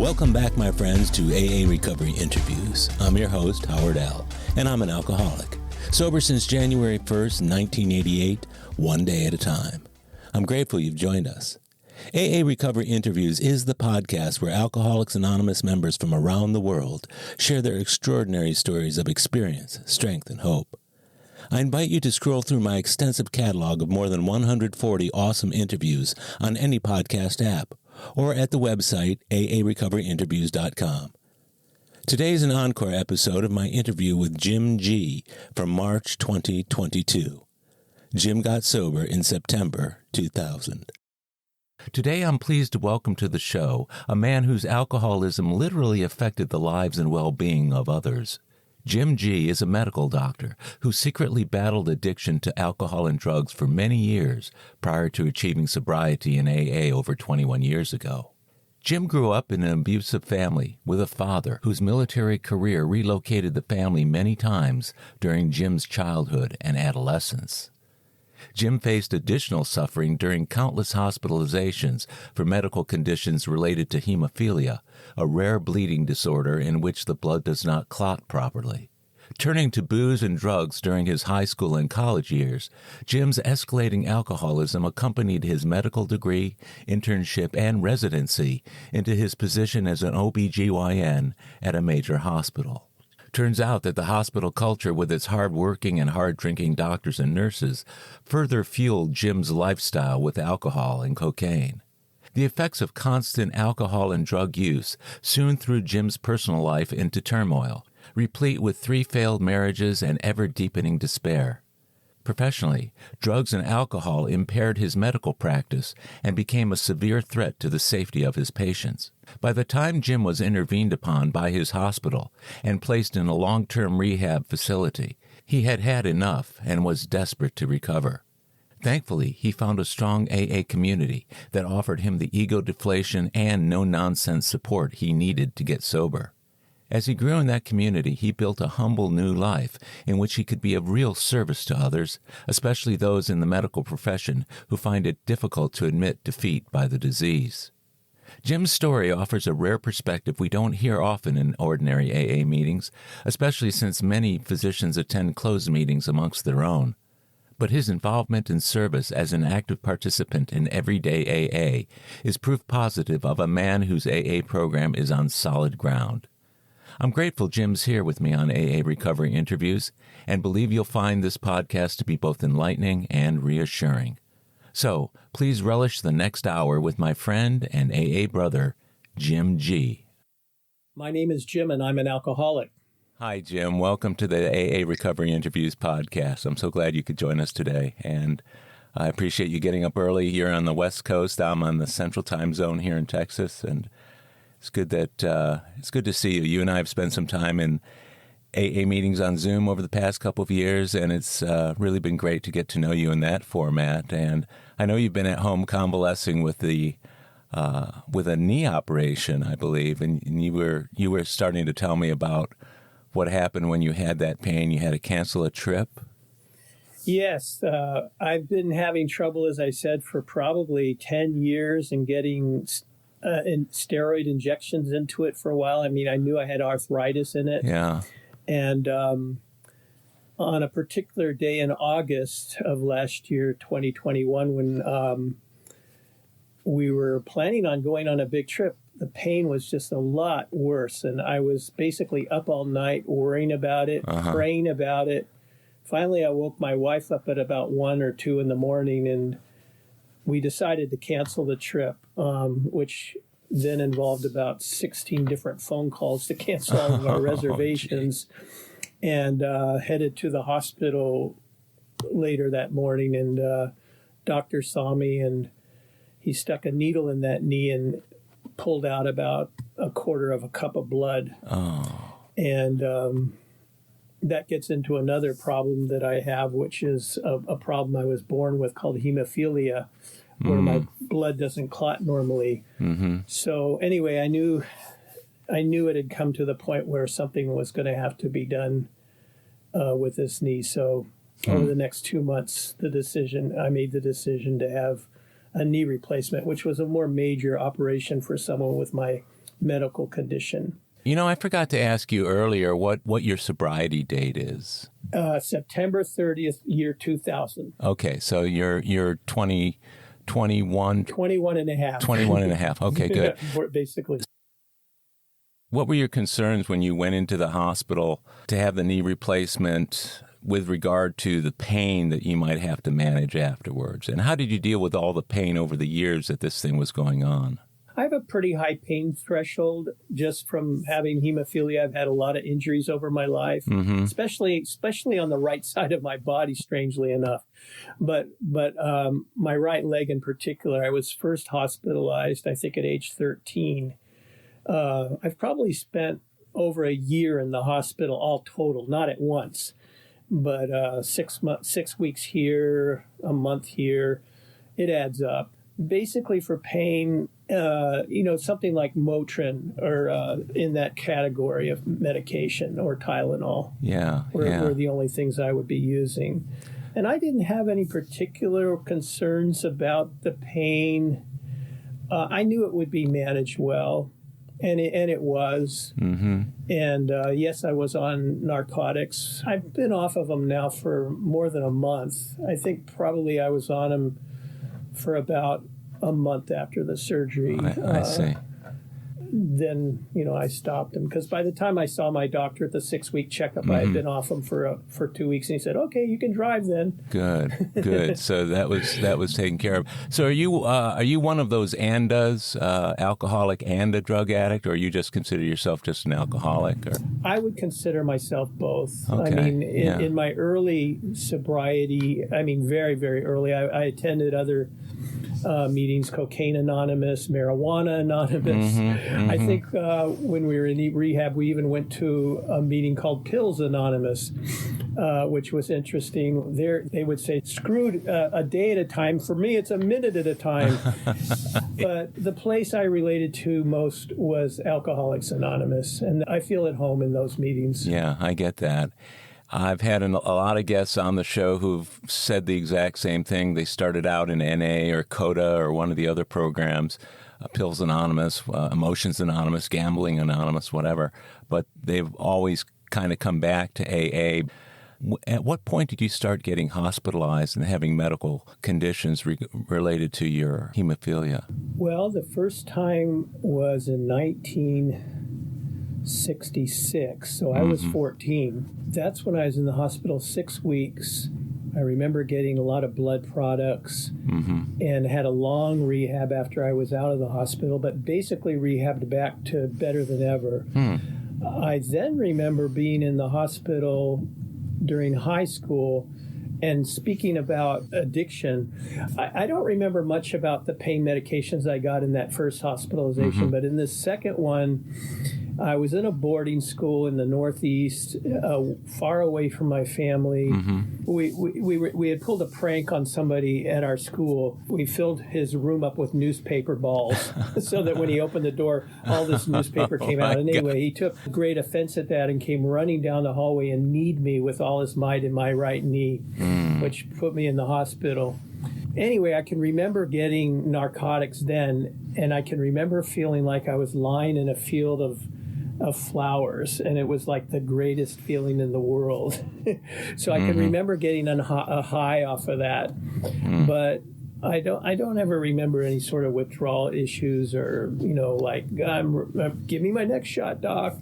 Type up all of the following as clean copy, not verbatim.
Welcome back, my friends, to AA Recovery Interviews. I'm your host, Howard L., and I'm an alcoholic. Sober since January 1st, 1988, one day at a time. I'm grateful you've joined us. AA Recovery Interviews is the podcast where Alcoholics Anonymous members from around the world share their extraordinary stories of experience, strength, and hope. I invite you to scroll through my extensive catalog of more than 140 awesome interviews on any podcast app or at the website aarecoveryinterviews.com. Today is an encore episode of my interview with Jim G. from March 2022. Jim got sober in September 2000. Today I'm pleased to welcome to the show a man whose alcoholism literally affected the lives and well-being of others. Jim G. is a medical doctor who secretly battled addiction to alcohol and drugs for many years prior to achieving sobriety in AA over 21 years ago. Jim grew up in an abusive family with a father whose military career relocated the family many times during Jim's childhood and adolescence. Jim faced additional suffering during countless hospitalizations for medical conditions related to hemophilia, a rare bleeding disorder in which the blood does not clot properly. Turning to booze and drugs during his high school and college years, Jim's escalating alcoholism accompanied his medical degree, internship, and residency into his position as an OB/GYN at a major hospital. Turns out that the hospital culture with its hard-working and hard-drinking doctors and nurses further fueled Jim's lifestyle with alcohol and cocaine. The effects of constant alcohol and drug use soon threw Jim's personal life into turmoil, replete with 3 failed marriages and ever-deepening despair. Professionally, drugs and alcohol impaired his medical practice and became a severe threat to the safety of his patients. By the time Jim was intervened upon by his hospital and placed in a long-term rehab facility, he had had enough and was desperate to recover. Thankfully, he found a strong AA community that offered him the ego deflation and no-nonsense support he needed to get sober. As he grew in that community, he built a humble new life in which he could be of real service to others, especially those in the medical profession who find it difficult to admit defeat by the disease. Jim's story offers a rare perspective we don't hear often in ordinary AA meetings, especially since many physicians attend closed meetings amongst their own. But his involvement and service as an active participant in everyday AA is proof positive of a man whose AA program is on solid ground. I'm grateful Jim's here with me on AA Recovery Interviews and believe you'll find this podcast to be both enlightening and reassuring. So, please relish the next hour with my friend and AA brother, Jim G. My name is Jim, and I'm an alcoholic. Hi, Jim. Welcome to the AA Recovery Interviews podcast. I'm so glad you could join us today, and I appreciate you getting up early. You're on the West Coast. I'm on the Central Time Zone here in Texas, and it's good to see you. You and I have spent some time in AA meetings on Zoom over the past couple of years, and it's really been great to get to know you in that format. And I know you've been at home convalescing with a knee operation, I believe, and you were starting to tell me about what happened when you had that pain. You had to cancel a trip. Yes, I've been having trouble, as I said, for probably 10 years and getting steroid injections into it for a while. I mean, I knew I had arthritis in it. Yeah. And on a particular day in August of last year, 2021, when we were planning on going on a big trip, the pain was just a lot worse. And I was basically up all night worrying about it, praying about it. Finally, I woke my wife up at about 1 or 2 in the morning, and we decided to cancel the trip, which then involved about 16 different phone calls to cancel all of our reservations, and headed to the hospital later that morning. And doctor saw me, and he stuck a needle in that knee and pulled out about a quarter of a cup of blood. Oh. And that gets into another problem that I have, which is a problem I was born with called hemophilia, where my blood doesn't clot normally. Mm-hmm. So anyway, I knew it had come to the point where something was going to have to be done with this knee. So over the next 2 months, I made the decision to have a knee replacement, which was a more major operation for someone with my medical condition. You know, I forgot to ask you earlier what your sobriety date is. September 30th, year 2000. Okay, so you're 21 and a half. 21 and a half. Okay, good. Basically. What were your concerns when you went into the hospital to have the knee replacement with regard to the pain that you might have to manage afterwards? And how did you deal with all the pain over the years that this thing was going on? I have a pretty high pain threshold just from having hemophilia. I've had a lot of injuries over my life, especially on the right side of my body, strangely enough. But my right leg in particular, I was first hospitalized, I think, at age 13. I've probably spent over a year in the hospital all total, not at once, but 6 weeks here, a month here. It adds up. Basically for pain, something like Motrin or in that category of medication or Tylenol were the only things I would be using. And I didn't have any particular concerns about the pain. I knew it would be managed well. And it was. Mm-hmm. And yes, I was on narcotics. I've been off of them now for more than a month. I think probably I was on them for about a month after the surgery. I see. Then, I stopped them because by the time I saw my doctor at the 6-week checkup, I had been off them for 2 weeks, and he said, "Okay, you can drive then." Good. So that was taken care of. So are you one of those ANDAs, alcoholic and a drug addict, or you just consider yourself just an alcoholic? Or? I would consider myself both. Okay. I mean, in my early sobriety, very, very early, I attended other meetings, Cocaine Anonymous, Marijuana Anonymous. I think when we were in rehab, we even went to a meeting called Pills Anonymous, which was interesting. There, they would say, screw a day at a time. For me, it's a minute at a time. But the place I related to most was Alcoholics Anonymous, and I feel at home in those meetings. Yeah, I get that. I've had a lot of guests on the show who've said the exact same thing. They started out in NA or CODA or one of the other programs, Pills Anonymous, Emotions Anonymous, Gambling Anonymous, whatever. But they've always kind of come back to AA. At what point did you start getting hospitalized and having medical conditions related to your hemophilia? Well, the first time was in 1966, so I was 14. That's when I was in the hospital 6 weeks. I remember getting a lot of blood products and had a long rehab after I was out of the hospital, but basically rehabbed back to better than ever. I then remember being in the hospital during high school. And speaking about addiction, I don't remember much about the pain medications I got in that first hospitalization, but in this second one, I was in a boarding school in the Northeast, far away from my family. We had pulled a prank on somebody at our school. We filled his room up with newspaper balls so that when he opened the door, all this newspaper came out. And anyway, he took great offense at that and came running down the hallway and kneed me with all his might in my right knee, which put me in the hospital. Anyway, I can remember getting narcotics then, and I can remember feeling like I was lying in a field of flowers, and it was like the greatest feeling in the world. So I can remember getting a high off of that, but I don't ever remember any sort of withdrawal issues or like give me my next shot, doc.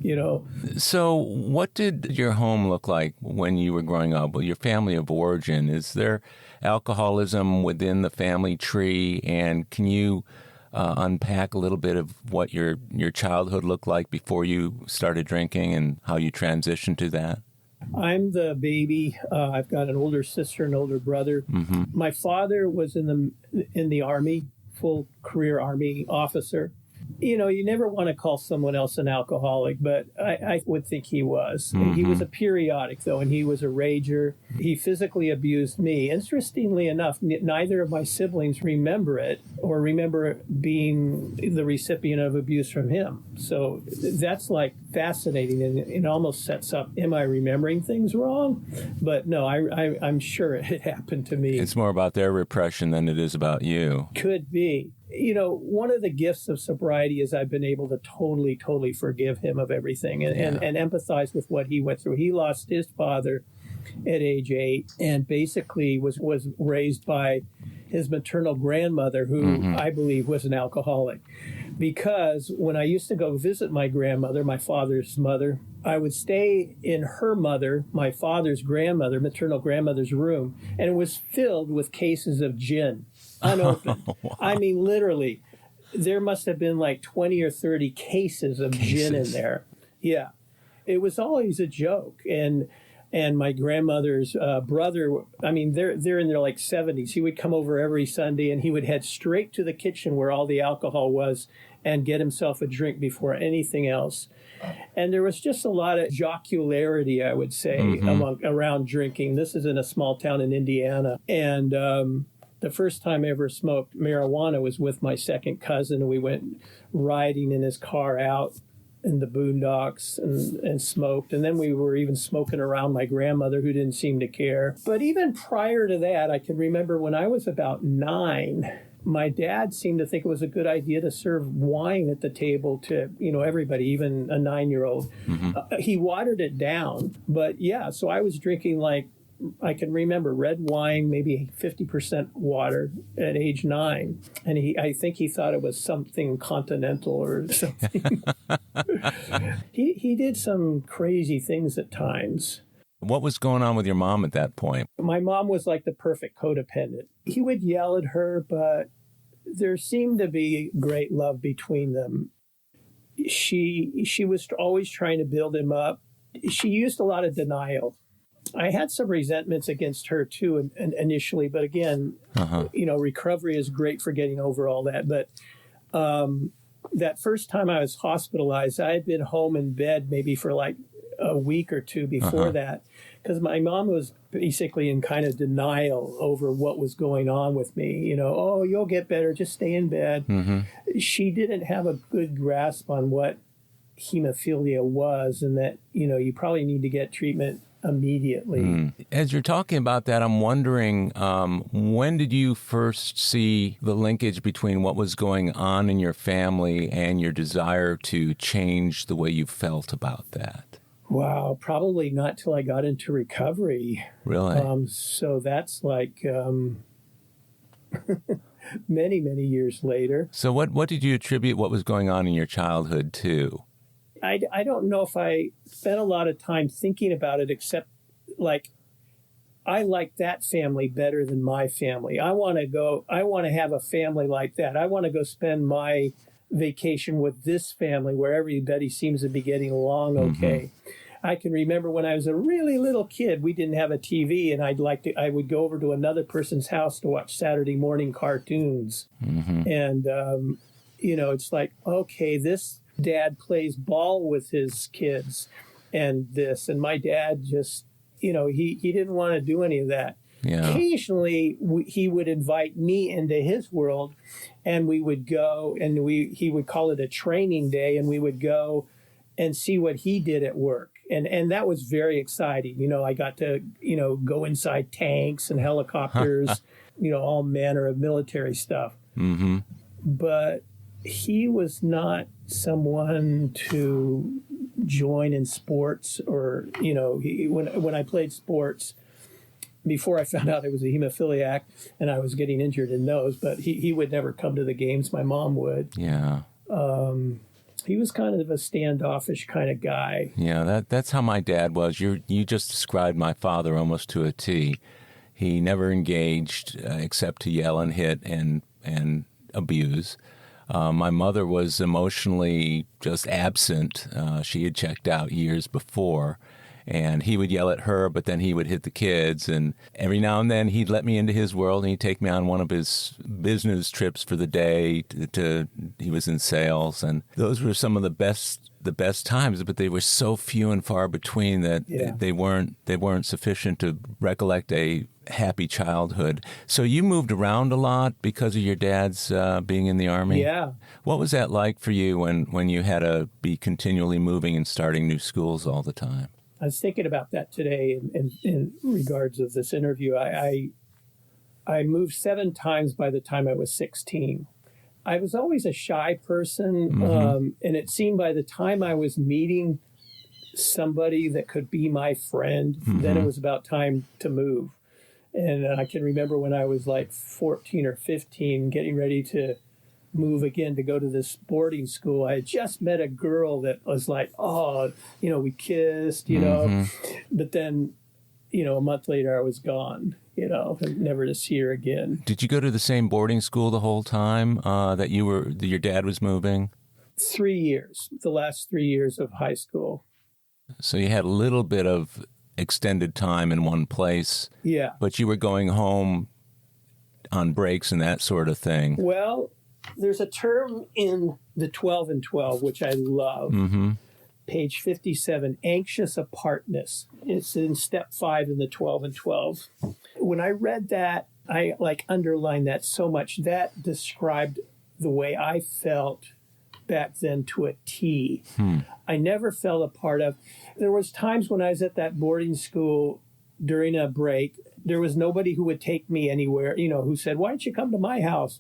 So what did your home look like when you were growing up? Well, your family of origin, is there alcoholism within the family tree, and can you unpack a little bit of what your childhood looked like before you started drinking and how you transitioned to that? I'm the baby. I've got an older sister and older brother. My father was in the Army, full career Army officer. You never want to call someone else an alcoholic, but I would think he was. He was a periodic, though, and he was a rager. He physically abused me. Interestingly enough, neither of my siblings remember it or remember being the recipient of abuse from him. So that's like fascinating, and it almost sets up, am I remembering things wrong? But no, I'm sure it happened to me. It's more about their repression than it is about you. Could be. one of the gifts of sobriety is I've been able to totally forgive him of everything and empathize with what he went through. He lost his father at age 8 and basically was raised by his maternal grandmother, who I believe was an alcoholic. Because when I used to go visit my grandmother, my father's mother, I would stay in her mother, my father's grandmother, maternal grandmother's room, and it was filled with cases of gin, unopened. Wow. I mean, literally, there must have been like 20 or 30 cases of gin in there. Yeah. It was always a joke. And my grandmother's brother, I mean, they're in their like 70s. He would come over every Sunday and he would head straight to the kitchen where all the alcohol was and get himself a drink before anything else. And there was just a lot of jocularity, I would say, around drinking. This is in a small town in Indiana. And the first time I ever smoked marijuana was with my second cousin. And we went riding in his car out in the boondocks and smoked. And then we were even smoking around my grandmother, who didn't seem to care. But even prior to that, I can remember when I was about 9, my dad seemed to think it was a good idea to serve wine at the table to, everybody, even a 9-year-old. He watered it down. But yeah, so I was drinking I can remember red wine, maybe 50% water at age 9. And I think he thought it was something continental or something. He did some crazy things at times. What was going on with your mom at that point? My mom was like the perfect codependent. He would yell at her, but there seemed to be great love between them. She was always trying to build him up. She used a lot of denial. I had some resentments against her too initially, but again, recovery is great for getting over all that. But that first time I was hospitalized, I had been home in bed maybe for like a week or two before that, because my mom was basically in kind of denial over what was going on with me. Oh, you'll get better, just stay in bed. She didn't have a good grasp on what hemophilia was, and that, you probably need to get treatment immediately. As you're talking about that, I'm wondering, when did you first see the linkage between what was going on in your family and your desire to change the way you felt about that? Wow, probably not till I got into recovery. Really? So that's like many, many years later. So what did you attribute what was going on in your childhood to? I don't know if I spent a lot of time thinking about it, except I like that family better than my family. I want to have a family like that. I want to go spend my vacation with this family where everybody seems to be getting along okay. I can remember when I was a really little kid, we didn't have a TV, and I would go over to another person's house to watch Saturday morning cartoons. And, it's like, okay, this dad plays ball with his kids and my dad just, he didn't want to do any of that. Yeah. Occasionally, he would invite me into his world, and we would go, and he would call it a training day, and we would go and see what he did at work. And that was very exciting. I got to, go inside tanks and helicopters, all manner of military stuff. But he was not someone to join in sports or, when I played sports, before I found out I was a hemophiliac and I was getting injured in those, but he would never come to the games. My mom would. Yeah. He was kind of a standoffish kind of guy. Yeah, that's how my dad was. You just described my father almost to a T. He never engaged except to yell and hit and abuse. My mother was emotionally just absent. She had checked out years before. And he would yell at her, but then he would hit the kids. And every now and then he'd let me into his world, and he'd take me on one of his business trips for the day. He was in sales, and those were some of the best times. But they were so few and far between that they weren't sufficient to recollect a happy childhood. So you moved around a lot because of your dad's being in the Army? Yeah. What was that like for you when you had to be continually moving and starting new schools all the time? I was thinking about that today in regards of this interview. I moved 7 times by the time I was 16. I was always a shy person, and it seemed by the time I was meeting somebody that could be my friend, then it was about time to move. And I can remember when I was like 14 or 15, getting ready to move again to go to this boarding school. I had just met a girl that was like, oh, we kissed, but then, a month later I was gone, and never to see her again. Did you go to the same boarding school the whole time that your dad was moving? 3 years, the last 3 years of high school. So you had a little bit of extended time in one place. Yeah. But you were going home on breaks and that sort of thing. Well, there's a term in the 12 and 12, which I love. Page 57, anxious apartness. It's in step 5 in the 12 and 12. When I read that, I underlined that so much. That described the way I felt back then to a T. I never felt a part of. There was times when I was at that boarding school during a break, there was nobody who would take me anywhere, who said, why don't you come to my house?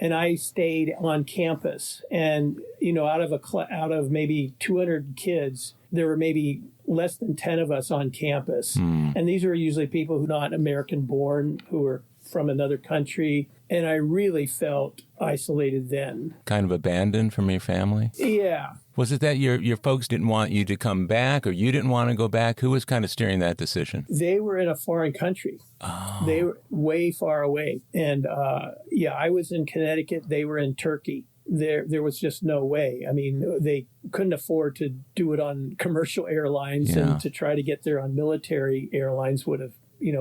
And I stayed on campus, and out of maybe 200 kids, there were maybe less than 10 of us on campus. And these were usually people who are not American born, who were from another country. And I really felt isolated then. Kind of abandoned from your family? Yeah. Was it that your folks didn't want you to come back, or you didn't want to go back? Who was kind of steering that decision? They were in a foreign country. Oh. They were way far away. And I was in Connecticut. They were in Turkey. There was just no way. I mean, they couldn't afford to do it on commercial airlines, and to try to get there on military airlines would have,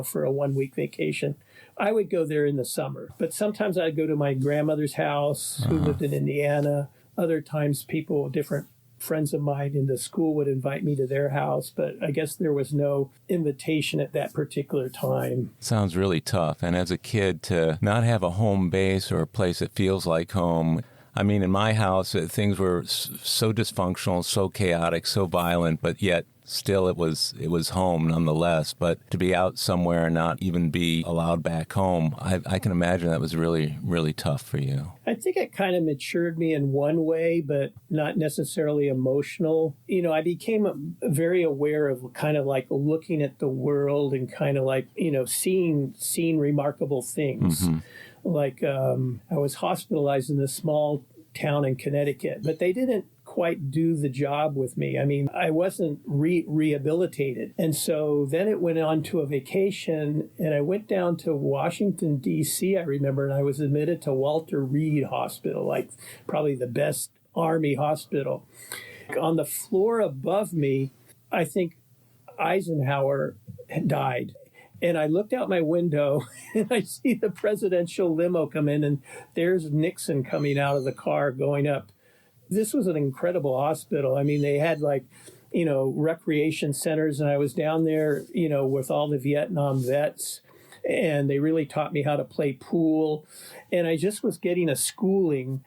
for a 1-week vacation. I would go there in the summer, but sometimes I'd go to my grandmother's house, who lived in Indiana. Other times different friends of mine in the school would invite me to their house, but I guess there was no invitation at that particular time. Sounds really tough. And as a kid, to not have a home base or a place that feels like home. I mean, in my house, things were so dysfunctional, so chaotic, so violent, but yet still it was home nonetheless. But to be out somewhere and not even be allowed back home, I can imagine that was really, really tough for you. I think it kind of matured me in one way, but not necessarily emotional. I became very aware of kind of like looking at the world and kind of like, seeing remarkable things. Like I was hospitalized in this small town in Connecticut, but they didn't quite do the job with me. I mean, I wasn't rehabilitated. And so then it went on to a vacation, and I went down to Washington, D.C., I remember, and I was admitted to Walter Reed Hospital, like probably the best Army hospital. On the floor above me, I think Eisenhower had died. And I looked out my window, and I see the presidential limo come in, and there's Nixon coming out of the car going up. This was an incredible hospital. I mean, they had recreation centers, and I was down there, with all the Vietnam vets, and they really taught me how to play pool. And I just was getting a schooling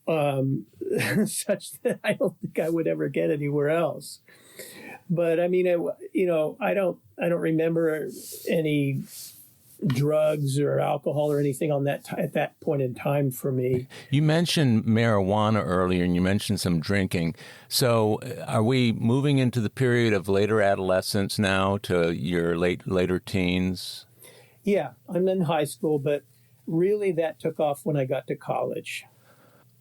such that I don't think I would ever get anywhere else. But I mean, I don't remember any drugs or alcohol or anything on that at that point in time for me. You mentioned marijuana earlier, and you mentioned some drinking. So are we moving into the period of later adolescence now to your later teens? Yeah, I'm in high school, but really that took off when I got to college.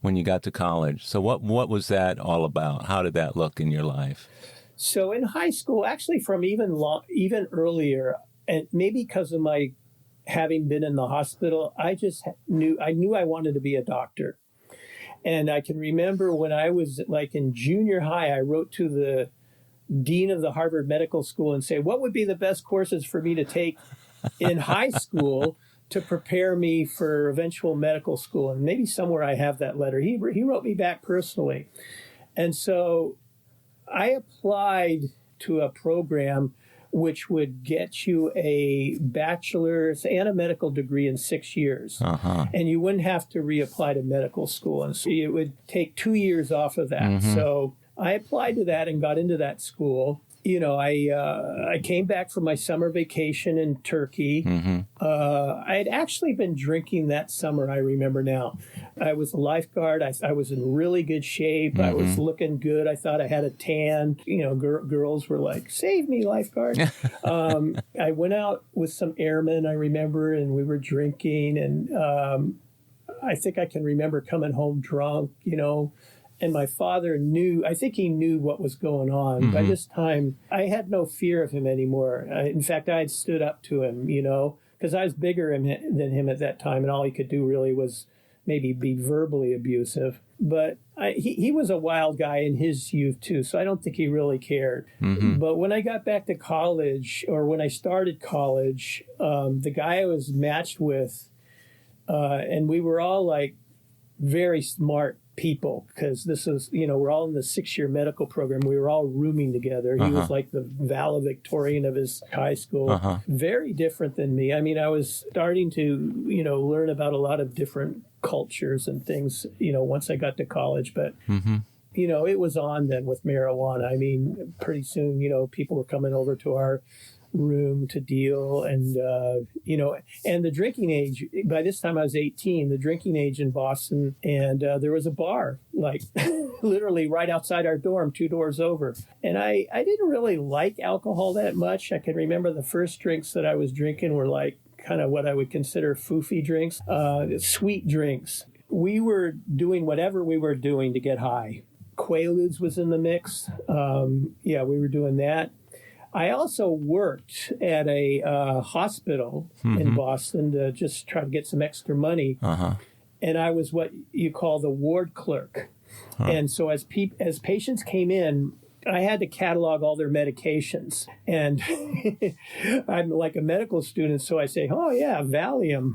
When you got to college. So what was that all about? How did that look in your life? So in high school, actually from even earlier, and maybe because of my having been in the hospital, I knew I wanted to be a doctor. And I can remember when I was like in junior high, I wrote to the dean of the Harvard Medical School and say, what would be the best courses for me to take in high school to prepare me for eventual medical school? And maybe somewhere I have that letter. He wrote me back personally. And so I applied to a program which would get you a bachelor's and a medical degree in 6 years. And you wouldn't have to reapply to medical school. And so it would take 2 years off of that. So I applied to that and got into that school. I came back from my summer vacation in Turkey. I had actually been drinking that summer, I remember now. I was a lifeguard. I was in really good shape. I was looking good. I thought I had a tan. Girls were like, "Save me, lifeguard." I went out with some airmen, I remember, and we were drinking. And I think I can remember coming home drunk, and my father I think he knew what was going on. By this time, I had no fear of him anymore. In fact, I had stood up to him, because I was bigger than him at that time, and all he could do really was maybe be verbally abusive. But he was a wild guy in his youth, too, so I don't think he really cared. But when I got back to college, or when I started college, the guy I was matched with, and we were all like very smart people, because this is, we're all in the 6-year medical program. We were all rooming together. He was like the valedictorian of his high school. Very different than me. I mean, I was starting to, learn about a lot of different cultures and things, once I got to college. But, it was on then with marijuana. I mean, pretty soon, people were coming over to our room to deal, and and the drinking age, by this time I was 18, the drinking age in Boston, and there was a bar like literally right outside our dorm, 2 doors over. And I didn't really like alcohol that much. I can remember the first drinks that I was drinking were like kind of what I would consider foofy drinks, sweet drinks. We were doing whatever we were doing to get high. Quaaludes was in the mix. We were doing that. I also worked at a hospital in Boston to just try to get some extra money. And I was what you call the ward clerk. And so as patients came in, I had to catalog all their medications. And I'm like a medical student, so I say, "Oh, yeah, Valium.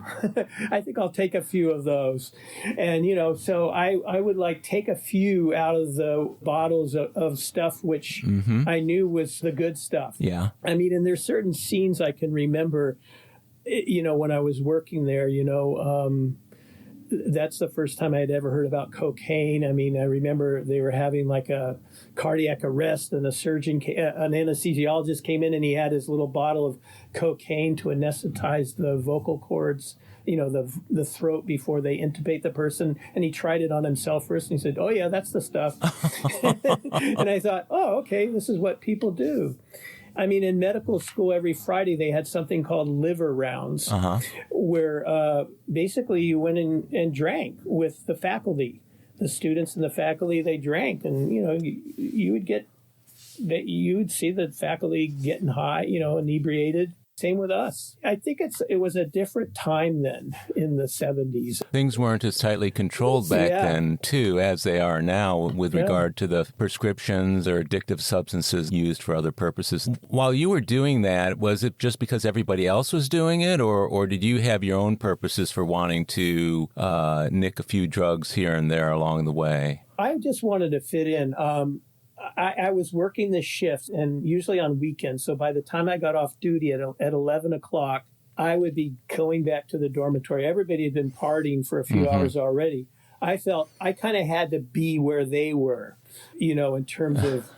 I think I'll take a few of those." And, so I would like take a few out of the bottles of stuff which I knew was the good stuff. Yeah. I mean, and there's certain scenes I can remember, when I was working there, that's the first time I had ever heard about cocaine. I mean, I remember they were having like a cardiac arrest, and an anesthesiologist came in, and he had his little bottle of cocaine to anesthetize the vocal cords, the throat before they intubate the person. And he tried it on himself first, and he said, "Oh, yeah, that's the stuff." And I thought, oh, okay, this is what people do. I mean, in medical school, every Friday they had something called liver rounds, where basically you went in and drank with the faculty. The students and the faculty, they drank, and you would see the faculty getting high, inebriated. Same with us. I think it was a different time then in the 70s. Things weren't as tightly controlled back then, too, as they are now with regard to the prescriptions or addictive substances used for other purposes. While you were doing that, was it just because everybody else was doing it, or did you have your own purposes for wanting to nick a few drugs here and there along the way? I just wanted to fit in. I was working the shift, and usually on weekends. So by the time I got off duty at 11 o'clock, I would be going back to the dormitory. Everybody had been partying for a few hours already. I felt I kind of had to be where they were, in terms of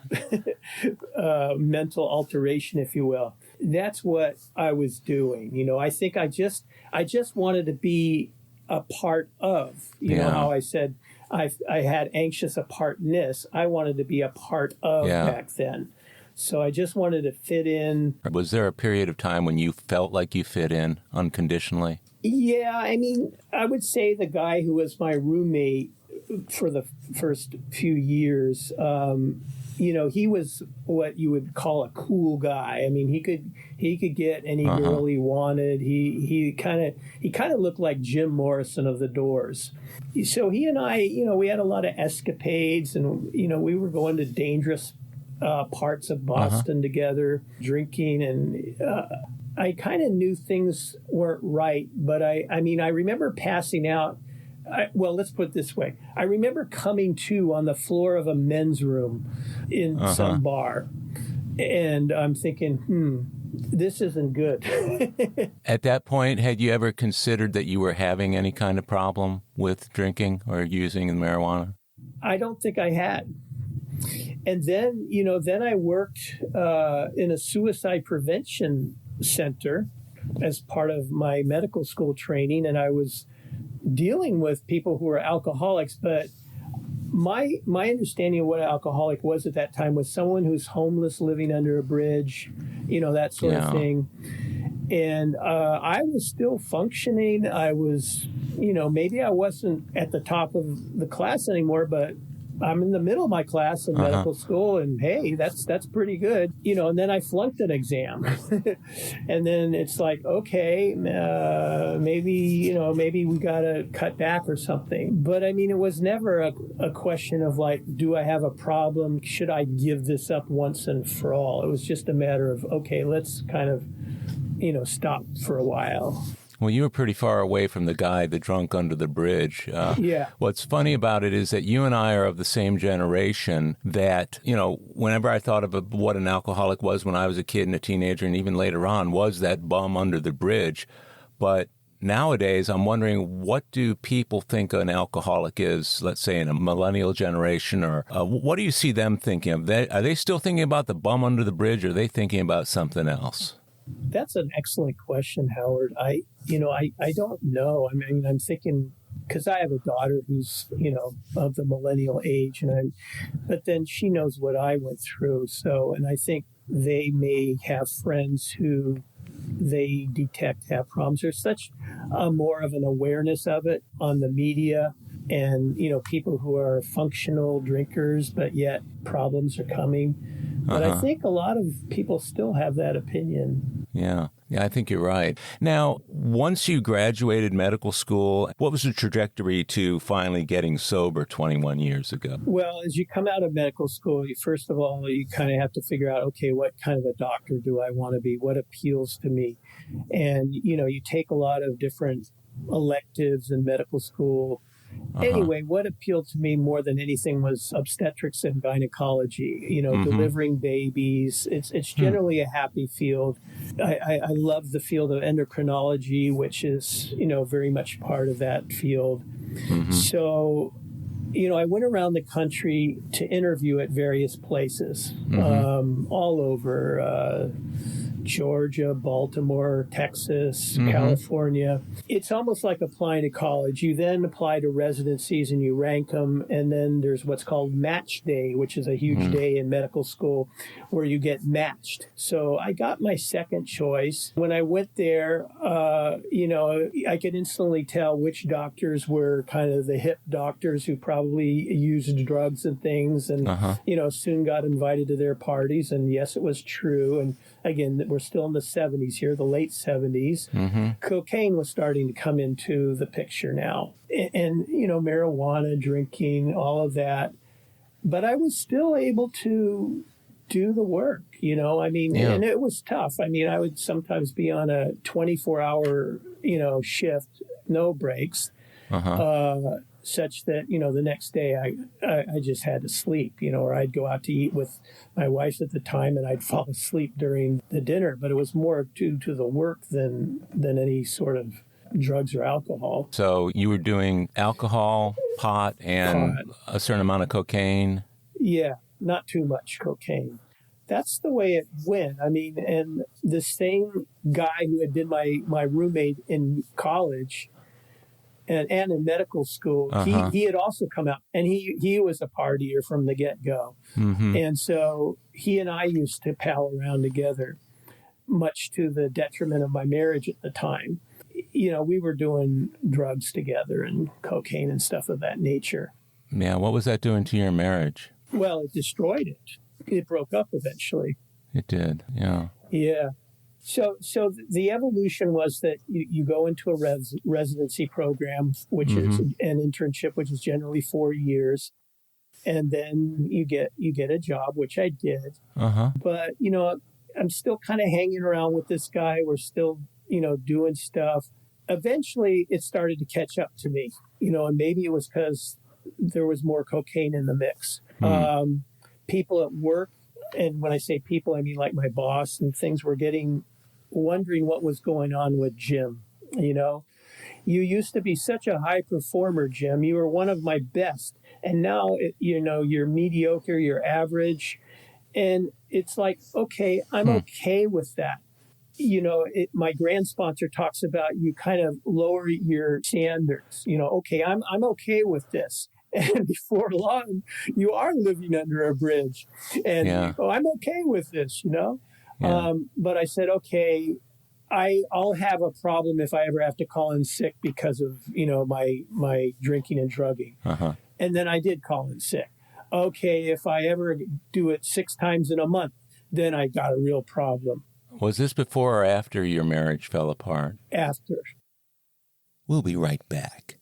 mental alteration, if you will. That's what I was doing. I think I just wanted to be a part of, how I said, I had anxious apartness. I wanted to be a part of back then. So I just wanted to fit in. Was there a period of time when you felt like you fit in unconditionally? Yeah, I mean, I would say the guy who was my roommate for the first few years, he was what you would call a cool guy. I mean, he could get any girl he wanted. He kind of looked like Jim Morrison of the Doors. So he and I, we had a lot of escapades, and we were going to dangerous parts of Boston together, drinking, and I kind of knew things weren't right. But I remember passing out. Let's put it this way. I remember coming to on the floor of a men's room in some bar, and I'm thinking, this isn't good. At that point, had you ever considered that you were having any kind of problem with drinking or using marijuana? I don't think I had. And then, then I worked in a suicide prevention center as part of my medical school training, and I was dealing with people who were alcoholics. But my understanding of what an alcoholic was at that time was someone who's homeless, living under a bridge, that sort of thing. And I was still functioning. I was, maybe I wasn't at the top of the class anymore, but I'm in the middle of my class in medical school, and hey, that's pretty good, and then I flunked an exam. And then it's like, okay, maybe we got to cut back or something. But I mean, it was never a question of like, do I have a problem? Should I give this up once and for all? It was just a matter of, okay, let's kind of, stop for a while. Well, you were pretty far away from the guy, the drunk under the bridge. Yeah. What's funny about it is that you and I are of the same generation that, whenever I thought of what an alcoholic was when I was a kid and a teenager and even later on was that bum under the bridge. But nowadays, I'm wondering, what do people think an alcoholic is, let's say in a millennial generation, or what do you see them thinking of? Are they still thinking about the bum under the bridge, or are they thinking about something else? That's an excellent question, Howard. I don't know. I mean, I'm thinking, because I have a daughter who's, of the millennial age, but then she knows what I went through. So, and I think they may have friends who they detect have problems. There's such more of an awareness of it on the media, and, people who are functional drinkers, but yet problems are coming. But I think a lot of people still have that opinion. Yeah, I think you're right. Now, once you graduated medical school, what was the trajectory to finally getting sober 21 years ago? Well, as you come out of medical school, first of all, you kind of have to figure out, okay, what kind of a doctor do I want to be? What appeals to me? And, you take a lot of different electives in medical school. Anyway, what appealed to me more than anything was obstetrics and gynecology, delivering babies. It's generally a happy field. I love the field of endocrinology, which is, very much part of that field. So, I went around the country to interview at various places, all over Georgia, Baltimore, Texas, California. It's almost like applying to college. You then apply to residencies and you rank them. And then there's what's called match day, which is a huge day in medical school where you get matched. So I got my second choice. When I went there, I could instantly tell which doctors were kind of the hip doctors who probably used drugs and things, and, soon got invited to their parties. And yes, it was true. And again, we're still in the 70s here, the late 70s. Cocaine was starting to come into the picture now. And, marijuana, drinking, all of that. But I was still able to do the work, and it was tough. I mean, I would sometimes be on a 24-hour, shift, no breaks. Such that, the next day I just had to sleep, or I'd go out to eat with my wife at the time and I'd fall asleep during the dinner. But it was more due to the work than any sort of drugs or alcohol. So you were doing alcohol, pot, and a certain amount of cocaine? Yeah, not too much cocaine. That's the way it went. I mean, and the same guy who had been my roommate in college and in medical school, he had also come out, and he was a partier from the get-go. And so he and I used to pal around together, much to the detriment of my marriage at the time. We were doing drugs together and cocaine and stuff of that nature. Yeah, what was that doing to your marriage? Well, it destroyed it. It broke up eventually. It did, yeah. Yeah. So the evolution was that you go into a residency program, which is an internship, which is generally 4 years, and then you get a job, which I did. But I'm still kind of hanging around with this guy. We're still doing stuff. Eventually, it started to catch up to me. And maybe it was because there was more cocaine in the mix. People at work, and when I say people, I mean like my boss and things, were wondering what was going on with Jim, You used to be such a high performer, Jim. You were one of my best. And now, you're mediocre, you're average. And it's like, okay, I'm okay with that. My grand sponsor talks about you kind of lower your standards. Okay, I'm okay with this. And before long, you are living under a bridge. And I'm okay with this, Yeah. But I said, okay, I'll have a problem if I ever have to call in sick because of, my drinking and drugging. Uh-huh. And then I did call in sick. Okay, if I ever do it 6 times in a month, then I got a real problem. Was this before or after your marriage fell apart? After. We'll be right back.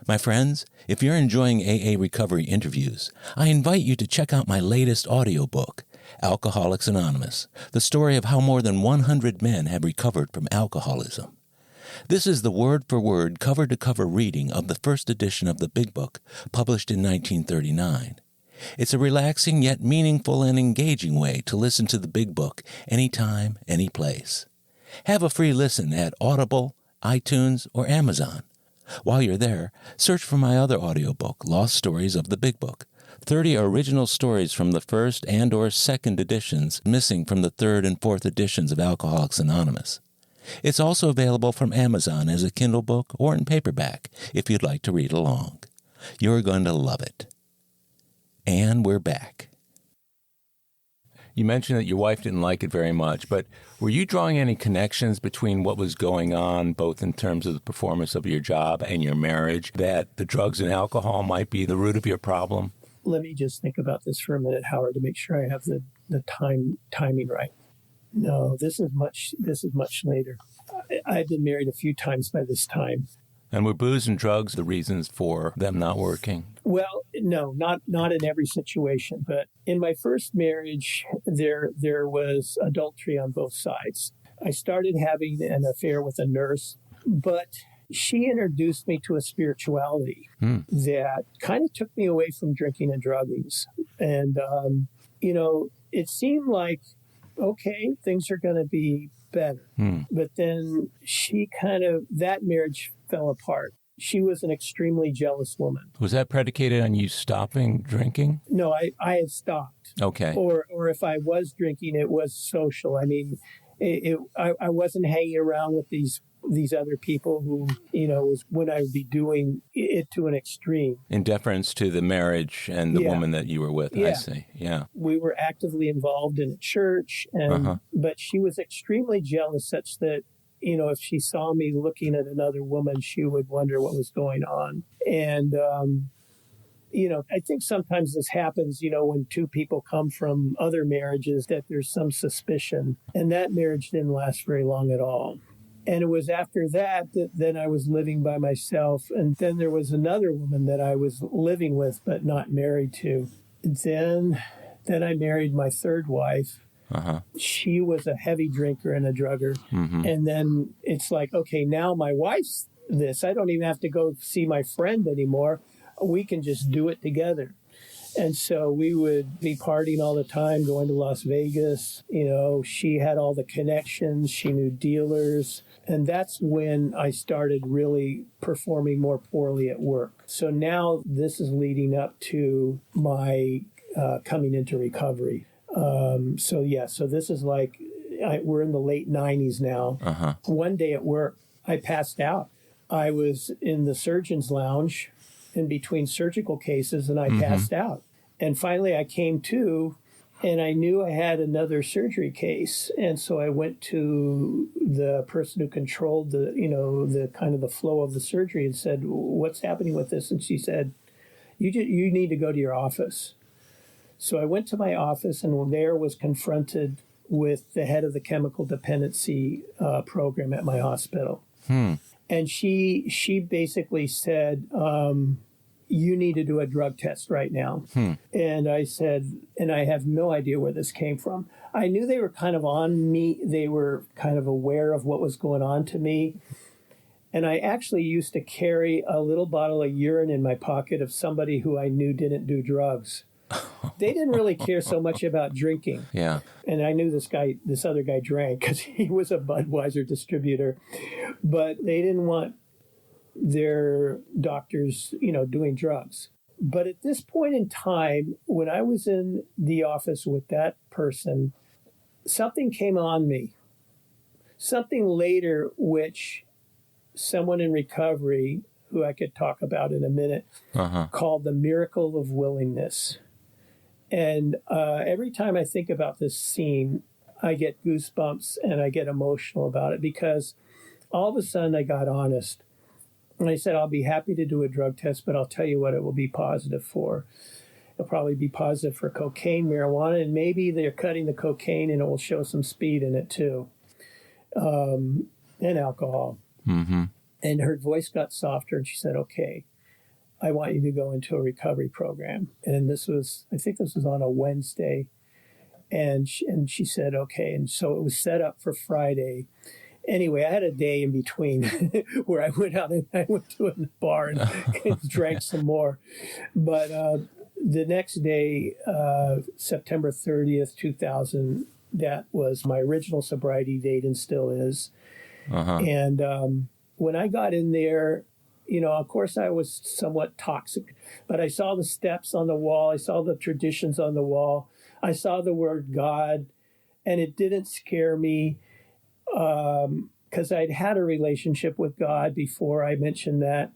My friends, if you're enjoying AA recovery interviews, I invite you to check out my latest audiobook, Alcoholics Anonymous, the story of how more than 100 men have recovered from alcoholism. This is the word-for-word, cover-to-cover reading of the first edition of the Big Book, published in 1939. It's a relaxing yet meaningful and engaging way to listen to the Big Book anytime, any place. Have a free listen at Audible, iTunes, or Amazon. While you're there, search for my other audiobook, Lost Stories of the Big Book, 30 original stories from the first and or second editions missing from the third and fourth editions of Alcoholics Anonymous. It's also available from Amazon as a Kindle book or in paperback if you'd like to read along. You're going to love it. And we're back. You mentioned that your wife didn't like it very much, but were you drawing any connections between what was going on, both in terms of the performance of your job and your marriage, that the drugs and alcohol might be the root of your problem? Let me just think about this for a minute, Howard, to make sure I have the timing right. No, this is much later. I've been married a few times by this time. And were booze and drugs the reasons for them not working? Well, no, not in every situation. But in my first marriage, there was adultery on both sides. I started having an affair with a nurse, but she introduced me to a spirituality that kind of took me away from drinking and druggings. And, it seemed like, okay, things are going to be better. But then that marriage fell apart. She was an extremely jealous woman. Was that predicated on you stopping drinking? No, I had stopped. Okay. Or if I was drinking, it was social. I mean, I wasn't hanging around with these other people who, was when I would be doing it to an extreme. In deference to the marriage and the woman that you were with, I see. Yeah. We were actively involved in a church, but she was extremely jealous, such that, if she saw me looking at another woman, she would wonder what was going on. And, I think sometimes this happens, when two people come from other marriages, that there's some suspicion. And that marriage didn't last very long at all. And it was after that then I was living by myself. And then there was another woman that I was living with but not married to. Then I married my third wife. She was a heavy drinker and a drugger. And then it's like, okay, now my wife's this. I don't even have to go see my friend anymore. We can just do it together. And so we would be partying all the time, going to Las Vegas. She had all the connections. She knew dealers. And that's when I started really performing more poorly at work. So now this is leading up to my coming into recovery. So this is like, we're in the late 90s now. One day at work, I passed out. I was in the surgeon's lounge in between surgical cases, and I passed out. And finally I came to, and I knew I had another surgery case. And so I went to the person who controlled the kind of the flow of the surgery and said, "What's happening with this?" And she said, you need to go to your office. So I went to my office, and there was confronted with the head of the chemical dependency program at my hospital. And she basically said, you need to do a drug test right now. And I said, and I have no idea where this came from. I knew they were kind of on me. They were kind of aware of what was going on to me. And I actually used to carry a little bottle of urine in my pocket of somebody who I knew didn't do drugs. They didn't really care so much about drinking. Yeah. And I knew this other guy drank because he was a Budweiser distributor. But they didn't want their doctors, doing drugs. But at this point in time, when I was in the office with that person, something came on me. Something later, which someone in recovery, who I could talk about in a minute, called the miracle of willingness. And every time I think about this scene, I get goosebumps and I get emotional about it, because all of a sudden I got honest. And I said, I'll be happy to do a drug test, but I'll tell you what it will be positive for. It'll probably be positive for cocaine, marijuana, and maybe they're cutting the cocaine and it will show some speed in it too, and alcohol. Mm-hmm. And her voice got softer and she said, okay, I want you to go into a recovery program. And I think this was on a Wednesday. And she said, okay. And so it was set up for Friday. Anyway, I had a day in between where I went out and I went to a bar and drank some more. But the next day, September 30th, 2000, that was my original sobriety date and still is. And when I got in there, of course I was somewhat toxic, but I saw the steps on the wall. I saw the traditions on the wall. I saw the word God, and it didn't scare me. Because I'd had a relationship with God before I mentioned that.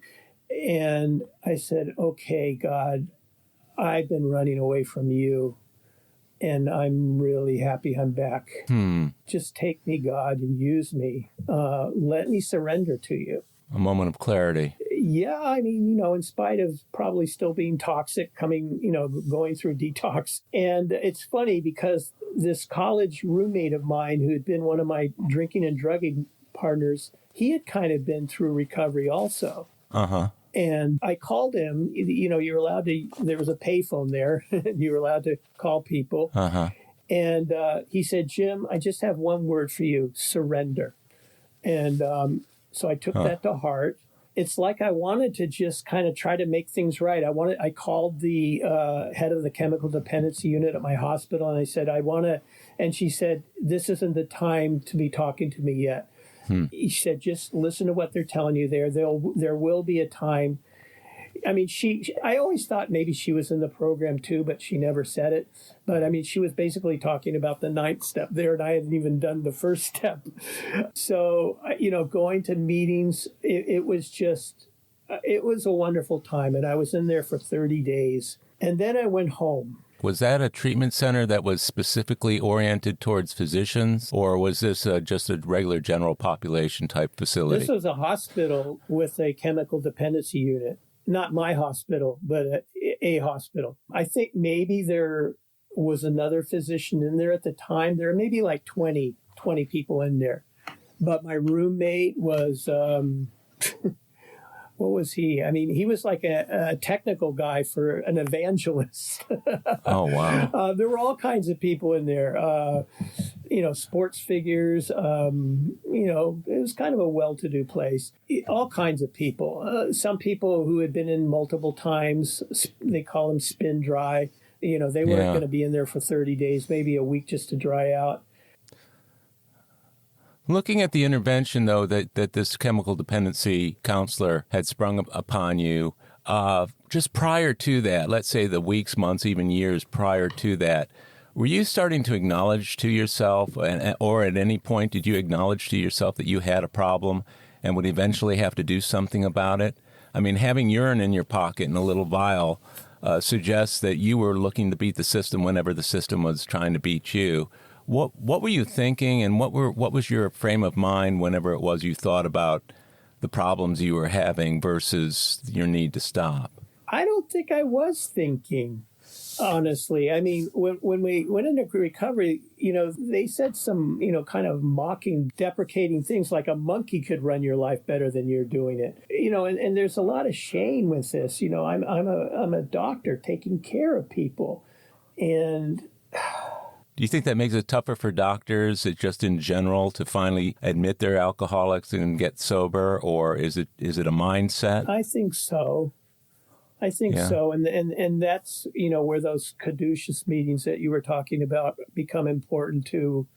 And I said, okay, God, I've been running away from you, and I'm really happy I'm back. Just take me, God, and use me. Let me surrender to you. A moment of clarity. Yeah, I mean, in spite of probably still being toxic, going through detox. And it's funny because this college roommate of mine, who had been one of my drinking and drugging partners, he had kind of been through recovery also. And I called him. You're allowed to, there was a payphone there. You were allowed to call people. And he said, Jim, I just have one word for you: surrender. And so I took that to heart. It's like I wanted to just kind of try to make things right. I called the head of the chemical dependency unit at my hospital, and I said, and she said, this isn't the time to be talking to me yet. He said, just listen to what they're telling you there. There will be a time. I mean, I always thought maybe she was in the program too, but she never said it. But I mean, she was basically talking about the 9th step there, and I hadn't even done the 1st step. So, going to meetings, it was a wonderful time. And I was in there for 30 days. And then I went home. Was that a treatment center that was specifically oriented towards physicians, or was this just a regular general population type facility? This was a hospital with a chemical dependency unit. Not my hospital, but a hospital. I think maybe there was another physician in there at the time. There were maybe like 20 people in there. But my roommate was, what was he? I mean, he was like a technical guy for an evangelist. Oh, wow. There were all kinds of people in there. Sports figures. It was kind of a well-to-do place. All kinds of people. Some people who had been in multiple times, they call them spin dry. They weren't going to be in there for 30 days, maybe a week just to dry out. Looking at the intervention, though, that this chemical dependency counselor had sprung upon you, just prior to that, let's say the weeks, months, even years prior to that, were you starting to acknowledge to yourself, or at any point did you acknowledge to yourself that you had a problem and would eventually have to do something about it? I mean, having urine in your pocket in a little vial suggests that you were looking to beat the system whenever the system was trying to beat you. What were you thinking, and what was your frame of mind whenever it was you thought about the problems you were having versus your need to stop? I don't think I was thinking, honestly. I mean, when we went into recovery, they said some, kind of mocking, deprecating things like a monkey could run your life better than you're doing it. And there's a lot of shame with this. I'm a doctor taking care of people, and do you think that makes it tougher for doctors, just in general, to finally admit they're alcoholics and get sober, or is it a mindset? I think so. So. And that's, where those caduceus meetings that you were talking about become important to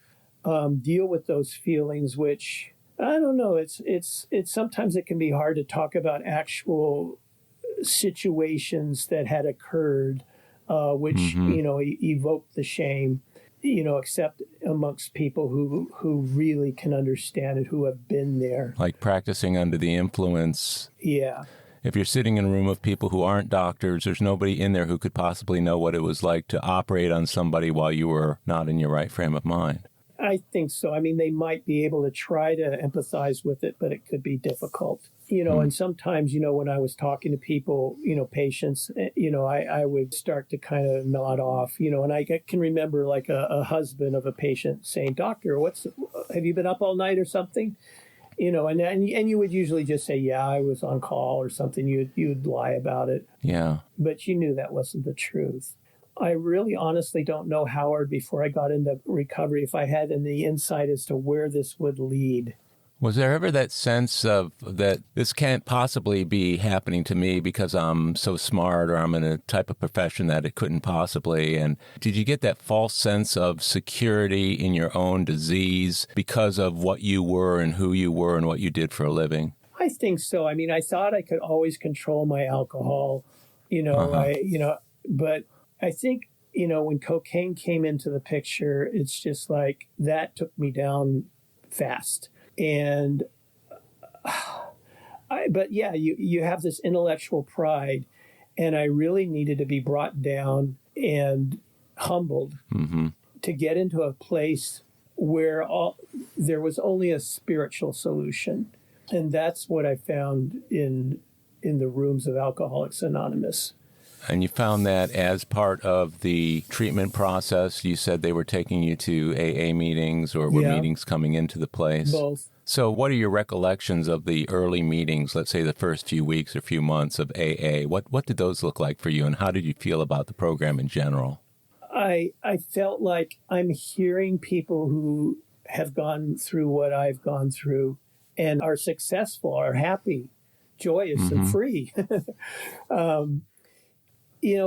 deal with those feelings, which I don't know. It's sometimes it can be hard to talk about actual situations that had occurred, which evoked the shame. Except amongst people who really can understand it, who have been there. Like practicing under the influence. Yeah. If you're sitting in a room of people who aren't doctors, there's nobody in there who could possibly know what it was like to operate on somebody while you were not in your right frame of mind. I think so. I mean, they might be able to try to empathize with it, but it could be difficult. And sometimes, when I was talking to people, patients, I would start to kind of nod off, and I can remember like a husband of a patient saying, "Doctor, have you been up all night or something?" And you would usually just say, "Yeah, I was on call," or something. You'd lie about it. Yeah. But you knew that wasn't the truth. I really honestly don't know, Howard, before I got into recovery, if I had any insight as to where this would lead. Was there ever that sense of that this can't possibly be happening to me because I'm so smart or I'm in a type of profession that it couldn't possibly? And did you get that false sense of security in your own disease because of what you were and who you were and what you did for a living? I think so. I mean, I thought I could always control my alcohol, but I think, when cocaine came into the picture, it's just like that took me down fast. And, you have this intellectual pride, and I really needed to be brought down and humbled to get into a place where there was only a spiritual solution. And that's what I found in the rooms of Alcoholics Anonymous. And you found that as part of the treatment process? You said they were taking you to AA meetings, or were meetings coming into the place? Both. So what are your recollections of the early meetings, let's say the first few weeks or few months of AA? What did those look like for you, and how did you feel about the program in general? I felt like I'm hearing people who have gone through what I've gone through and are successful, are happy, joyous, and free.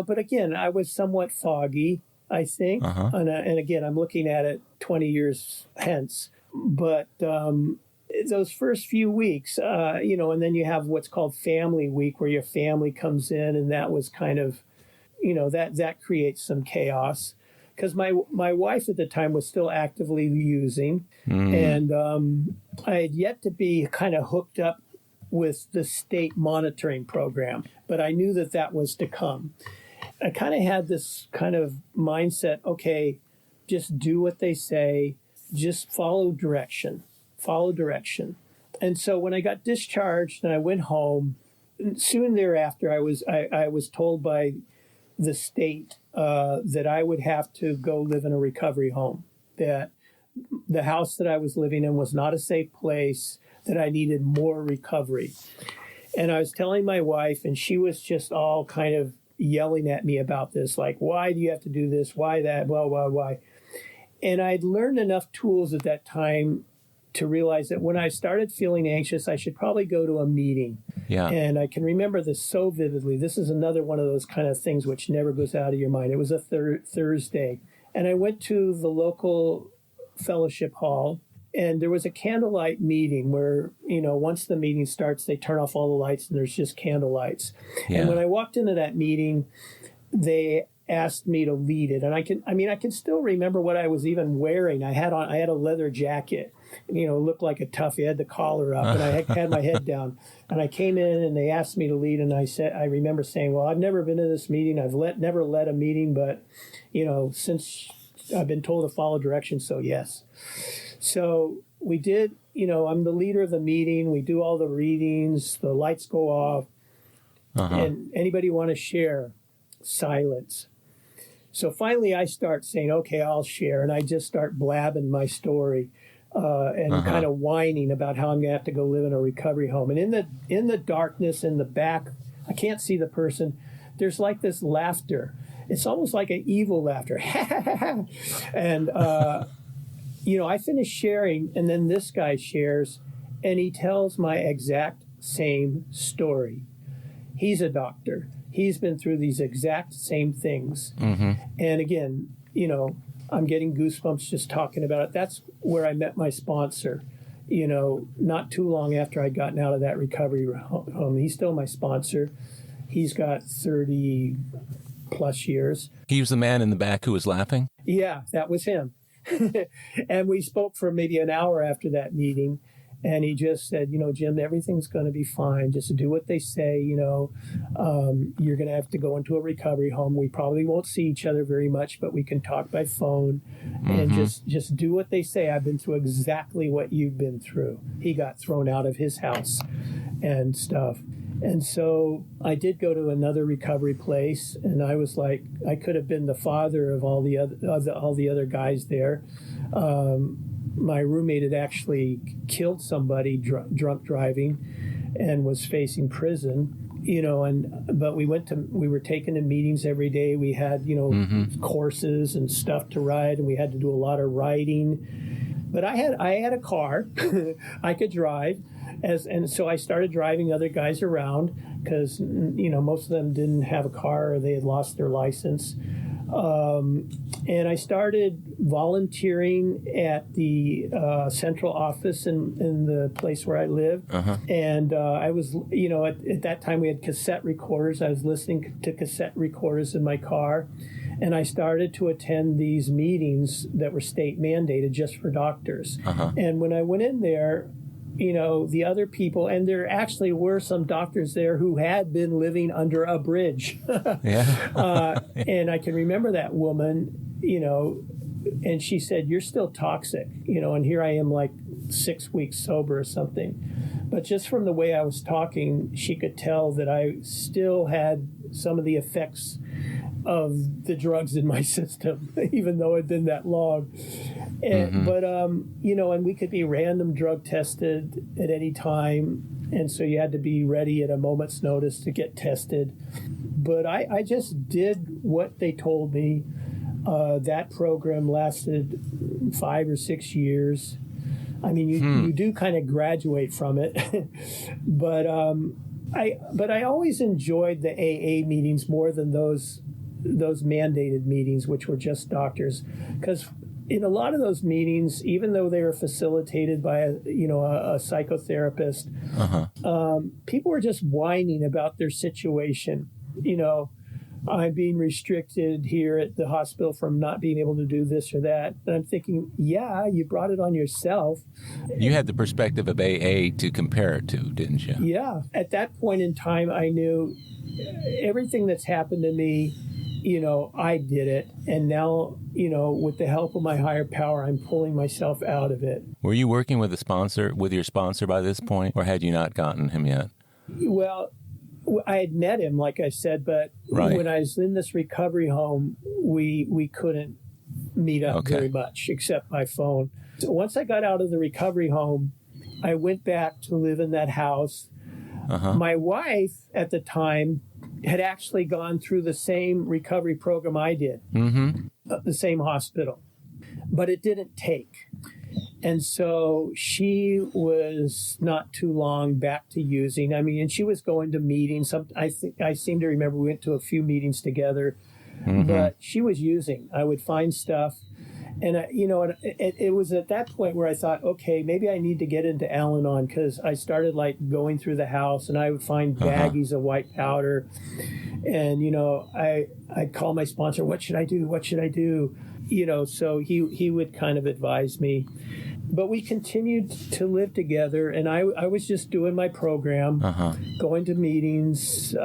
But again, I was somewhat foggy, I think. And again, I'm looking at it 20 years hence. But those first few weeks, and then you have what's called family week, where your family comes in, and that was kind of, that creates some chaos. Because my wife at the time was still actively using, and I had yet to be kind of hooked up with the state monitoring program, but I knew that was to come. I kind of had this kind of mindset, okay, just do what they say, just follow direction. And so when I got discharged and I went home, soon thereafter, I was told by the state that I would have to go live in a recovery home, that the house that I was living in was not a safe place, that I needed more recovery. And I was telling my wife, and she was just all kind of yelling at me about this, like, why do you have to do this? Why that? Why? And I'd learned enough tools at that time to realize that when I started feeling anxious, I should probably go to a meeting. Yeah. And I can remember this so vividly. This is another one of those kind of things which never goes out of your mind. It was a Thursday. And I went to the local fellowship hall, and there was a candlelight meeting where, once the meeting starts, they turn off all the lights and there's just candle lights. Yeah. And when I walked into that meeting, they asked me to lead it. And I can still remember what I was even wearing. I had a leather jacket, looked like a toughie. I had the collar up, and I had my head down. And I came in and they asked me to lead, and I remember saying, well, I've never been to this meeting. I've never led a meeting, but, since I've been told to follow directions, so yes. So we did, I'm the leader of the meeting. We do all the readings. The lights go off. And anybody want to share? Silence. So finally I start saying, okay, I'll share. And I just start blabbing my story and kind of whining about how I'm going to have to go live in a recovery home. And in the darkness in the back, I can't see the person. There's like this laughter. It's almost like an evil laughter. And, I finish sharing, and then this guy shares, and he tells my exact same story. He's a doctor. He's been through these exact same things. And again, I'm getting goosebumps just talking about it. That's where I met my sponsor. not too long after I'd gotten out of that recovery home. He's still my sponsor. He's got 30 plus years. He was the man in the back who was laughing? Yeah, that was him. And we spoke for maybe an hour after that meeting. And he just said, Jim, everything's going to be fine. Just do what they say. You're going to have to go into a recovery home. We probably won't see each other very much, but we can talk by phone and just do what they say. I've been through exactly what you've been through. He got thrown out of his house and stuff. And so I did go to another recovery place, and I was like, I could have been the father of all the other guys there. My roommate had actually killed somebody drunk driving and was facing prison, but we were taken to meetings every day. We had, courses and stuff to ride, and we had to do a lot of riding. But I had a car. I could drive. And so I started driving other guys around because, most of them didn't have a car or they had lost their license. And I started volunteering at the central office in the place where I lived. And I was, at that time we had cassette recorders. I was listening to cassette recorders in my car. And I started to attend these meetings that were state mandated just for doctors. And when I went in there, the other people, and there actually were some doctors there who had been living under a bridge. And I can remember that woman, and she said, "You're still toxic," and here I am like 6 weeks sober or something. But just from the way I was talking, she could tell that I still had some of the effects of the drugs in my system, even though it'd been that long. And, But, and we could be random drug tested at any time. And so you had to be ready at a moment's notice to get tested. But I just did what they told me. That program lasted 5 or 6 years. I mean, you do kind of graduate from it. But I always enjoyed the AA meetings more than those mandated meetings, which were just doctors, because in a lot of those meetings, even though they were facilitated by a psychotherapist, people were just whining about their situation. I'm being restricted here at the hospital from not being able to do this or that. And I'm thinking, yeah, you brought it on yourself. You had the perspective of AA to compare it to, didn't you? Yeah. At that point in time, I knew everything that's happened to me, I did it. And now, with the help of my higher power, I'm pulling myself out of it. Were you working with your sponsor by this point, or had you not gotten him yet? Well, I had met him, like I said, but when I was in this recovery home, we couldn't meet up very much except by phone. So once I got out of the recovery home, I went back to live in that house. My wife at the time had actually gone through the same recovery program I did, the same hospital, but it didn't take. And so she was not too long back to using. I mean, and she was going to meetings. I seem to remember we went to a few meetings together, but she was using. I would find stuff. And, it was at that point where I thought, okay, maybe I need to get into Al-Anon, because I started like going through the house and I would find baggies of white powder. And, I'd call my sponsor, what should I do? What should I do? So he would kind of advise me. But we continued to live together, and I was just doing my program, going to meetings,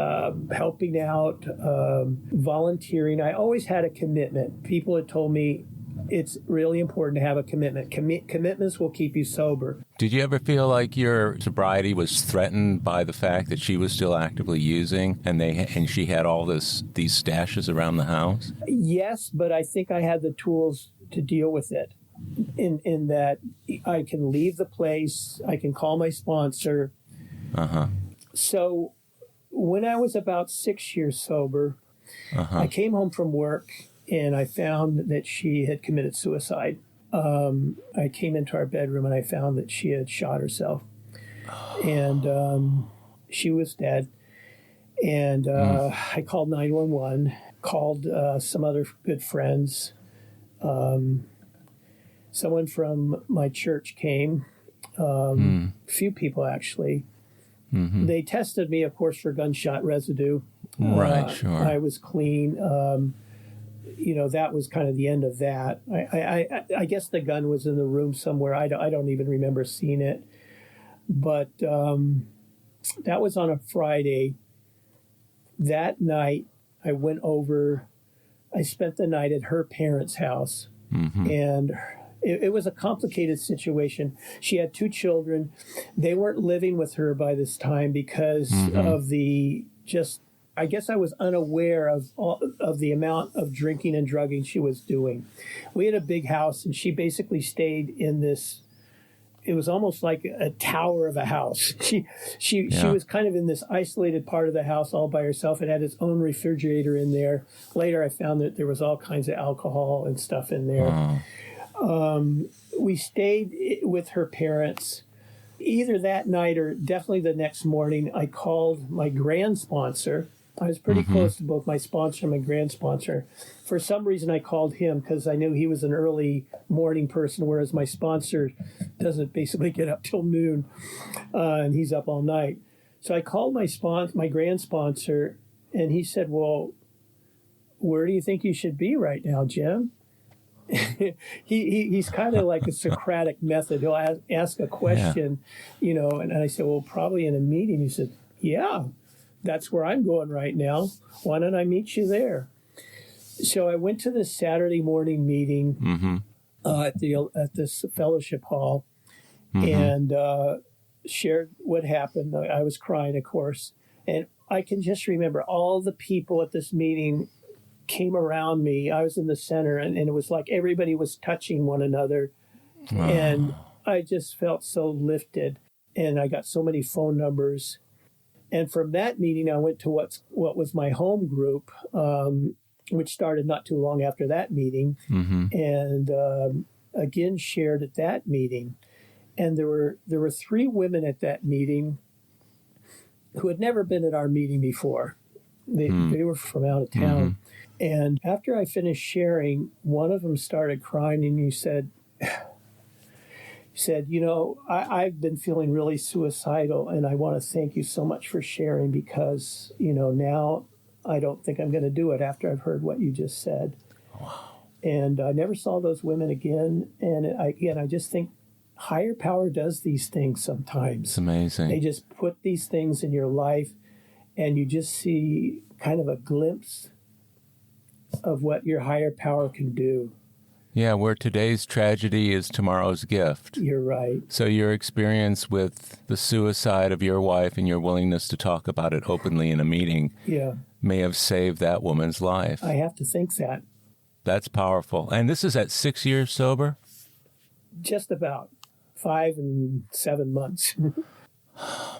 helping out, volunteering. I always had a commitment. People had told me it's really important to have a commitment. Commitments will keep you sober. Did you ever feel like your sobriety was threatened by the fact that she was still actively using and she had all these stashes around the house? Yes, but I think I had the tools to deal with it. In that I can leave the place, I can call my sponsor. So when I was about 6 years sober, I came home from work and I found that she had committed suicide. I came into our bedroom and I found that she had shot herself. And she was dead. And I called 911, called some other good friends. Someone from my church came Few people, actually. Mm-hmm. They tested me, of course, for gunshot residue. Right, sure. I was clean. That was kind of the end of that. I guess the gun was in the room somewhere. I don't even remember seeing it. But that was on a Friday. That night, I went over. I spent the night at her parents' house. Mm-hmm. And it was a complicated situation. She had 2 children. They weren't living with her by this time because of I guess I was unaware of the amount of drinking and drugging she was doing. We had a big house, and she basically stayed in this. It was almost like a tower of a house. She was kind of in this isolated part of the house all by herself. It had its own refrigerator in there. Later, I found that there was all kinds of alcohol and stuff in there. We stayed with her parents. Either that night or definitely the next morning, I called my grand sponsor. I was pretty close to both my sponsor and my grand sponsor. For some reason, I called him because I knew he was an early morning person, whereas my sponsor doesn't basically get up till noon, and he's up all night. So I called my grand sponsor, and he said, "Well, where do you think you should be right now, Jim?" He's kind of like a Socratic method. He'll ask a question, and I said, "Well, probably in a meeting." He said, "Yeah. That's where I'm going right now. Why don't I meet you there?" So I went to this Saturday morning meeting at this fellowship hall and shared what happened. I was crying, of course, and I can just remember all the people at this meeting came around me. I was in the center, and it was like everybody was touching one another, and I just felt so lifted. And I got so many phone numbers. And from that meeting, I went to what was my home group, which started not too long after that meeting, and again shared at that meeting. And there were 3 women at that meeting who had never been at our meeting before. They were from out of town. And after I finished sharing, one of them started crying, and he said, I've been feeling really suicidal, and I want to thank you so much for sharing because, now I don't think I'm going to do it after I've heard what you just said. Wow. And I never saw those women again. And I just think higher power does these things sometimes. It's amazing. They just put these things in your life, and you just see kind of a glimpse of what your higher power can do. Yeah, where today's tragedy is tomorrow's gift. You're right. So your experience with the suicide of your wife and your willingness to talk about it openly in a meeting may have saved that woman's life. I have to think that. That's powerful. And this is at 6 years sober? Just about 5 and 7 months.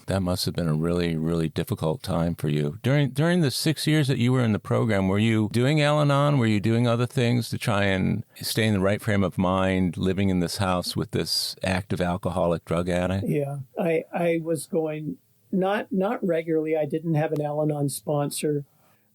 That must have been a really, really difficult time for you. During the 6 years that you were in the program, were you doing Al-Anon? Were you doing other things to try and stay in the right frame of mind, living in this house with this active alcoholic drug addict? Yeah, I was going, not regularly. I didn't have an Al-Anon sponsor,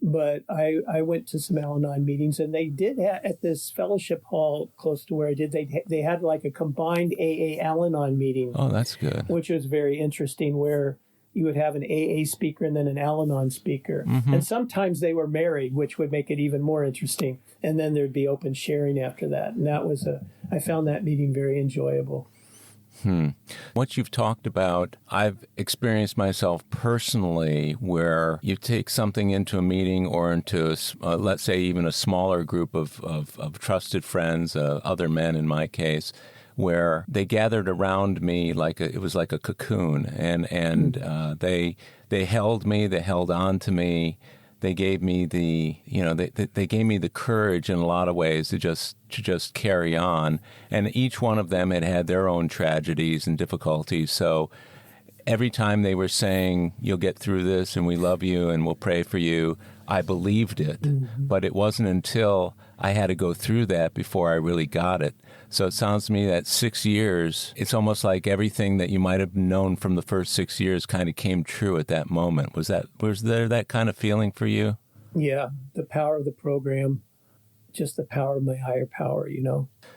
but I went to some Al-Anon meetings, and they did at this fellowship hall close to where I did, they had like a combined AA Al-Anon meeting. Oh, that's good. Which was very interesting, where you would have an AA speaker and then an Al-Anon speaker. And sometimes they were married, which would make it even more interesting. And then there'd be open sharing after that. And I found that meeting very enjoyable. What you've talked about, I've experienced myself personally, where you take something into a meeting or into, let's say, even a smaller group of trusted friends, other men in my case, where they gathered around me it was like a cocoon, and they held me, they held on to me. They gave me they gave me the courage in a lot of ways to just carry on. And each one of them had their own tragedies and difficulties. So every time they were saying, "You'll get through this, and we love you, and we'll pray for you," I believed it. But it wasn't until I had to go through that before I really got it. So it sounds to me that 6 years, it's almost like everything that you might have known from the first 6 years kind of came true at that moment. Was there that kind of feeling for you? Yeah, the power of the program. just the power of my higher power,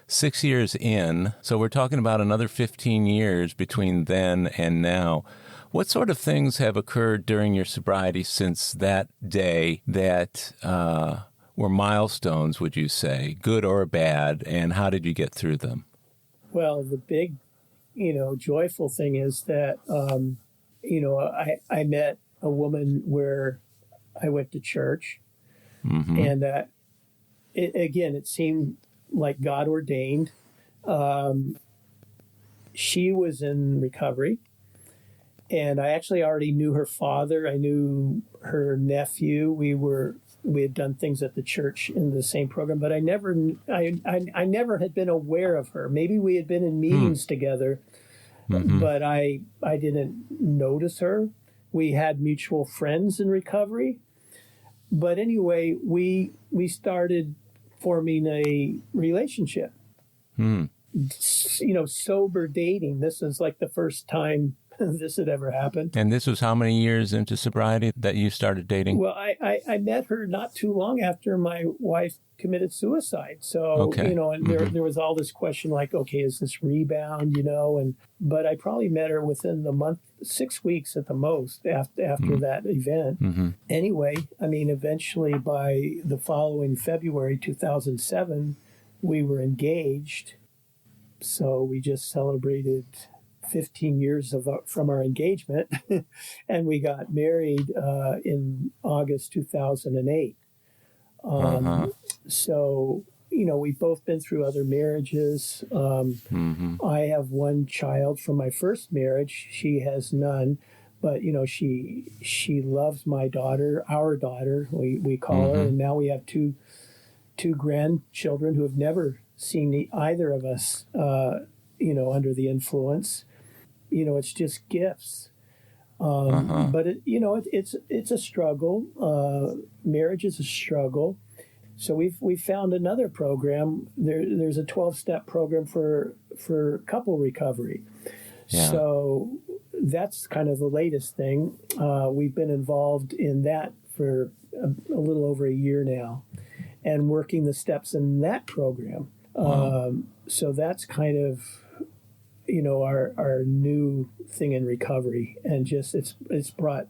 6 years in, so we're talking about another 15 years between then and now. What sort of things have occurred during your sobriety since that day that were milestones, would you say, good or bad, and how did you get through them? Well, the big, joyful thing is that, I met a woman where I went to church, and it seemed like God ordained. She was in recovery, and I actually already knew her father. I knew her nephew. We had done things at the church in the same program, but I never had been aware of her. Maybe we had been in meetings together, but I didn't notice her. We had mutual friends in recovery. But anyway, we started forming a relationship. Sober dating. This is like the first time this had ever happened. And this was how many years into sobriety that you started dating? Well, I met her not too long after my wife committed suicide. So, there was all this question like, okay, is this rebound, but I probably met her within the month, 6 weeks at the most after that event. Anyway, eventually by the following February 2007, we were engaged. So we just celebrated 15 years from our engagement, and we got married in August 2008. So, we've both been through other marriages. I have one child from my first marriage. She has none, but, she loves my daughter, our daughter, we call her, and now we have two grandchildren who have never seen either of us, under the influence. It's just gifts. But it's a struggle. Marriage is a struggle. So we've found another program. There's a 12-step program for couple recovery. Yeah. So that's kind of the latest thing. We've been involved in that for a little over a year now, and working the steps in that program. Wow. So that's kind of our new thing in recovery, and just it's brought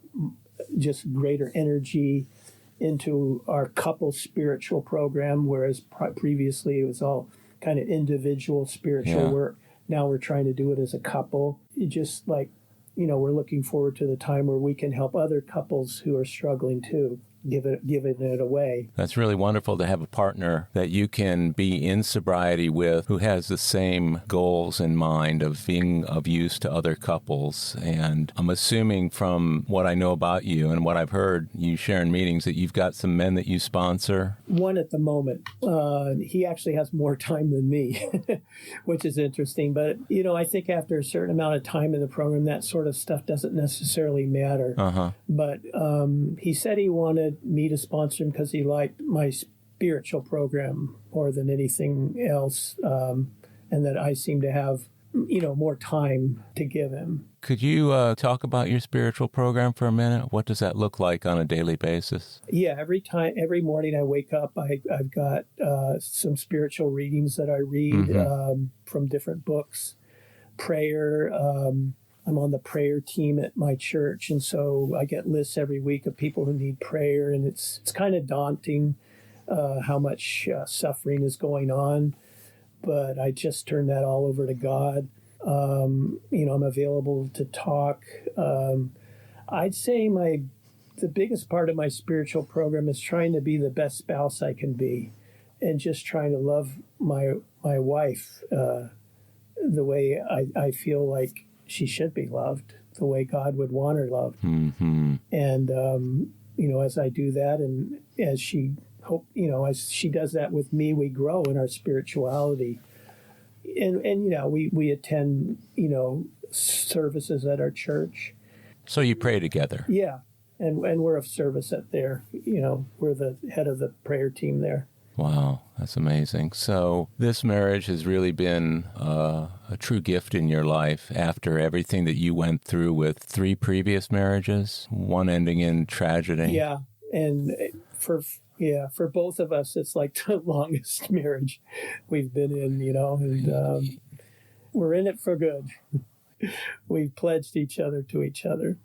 just greater energy into our couple spiritual program, whereas previously it was all kind of individual spiritual work. Now we're trying to do it as a couple. Just like, we're looking forward to the time where we can help other couples who are struggling too, giving it away. That's really wonderful to have a partner that you can be in sobriety with who has the same goals in mind of being of use to other couples. And I'm assuming from what I know about you and what I've heard you share in meetings that you've got some men that you sponsor. One at the moment. He actually has more time than me, which is interesting. But, I think after a certain amount of time in the program, that sort of stuff doesn't necessarily matter. But he said he wanted me to sponsor him because he liked my spiritual program more than anything else, and that I seem to have more time to give him. Could you talk about your spiritual program for a minute? What does that look like on a daily basis? Yeah, every morning I wake up, I've got some spiritual readings that I read from different books, prayer. I'm on the prayer team at my church, and so I get lists every week of people who need prayer, and it's kind of daunting how much suffering is going on, but I just turn that all over to God. I'm available to talk. I'd say the biggest part of my spiritual program is trying to be the best spouse I can be, and just trying to love my wife the way I feel like she should be loved, the way God would want her loved. And, as I do that, and as she does that with me, we grow in our spirituality. And we attend, services at our church. So you pray together? Yeah. And we're of service at there. We're the head of the prayer team there. Wow, that's amazing. So this marriage has really been a true gift in your life after everything that you went through with 3 previous marriages, one ending in tragedy. Yeah, and for Yeah, for both of us, it's like the longest marriage we've been in, and we're in it for good. We've pledged each other to each other.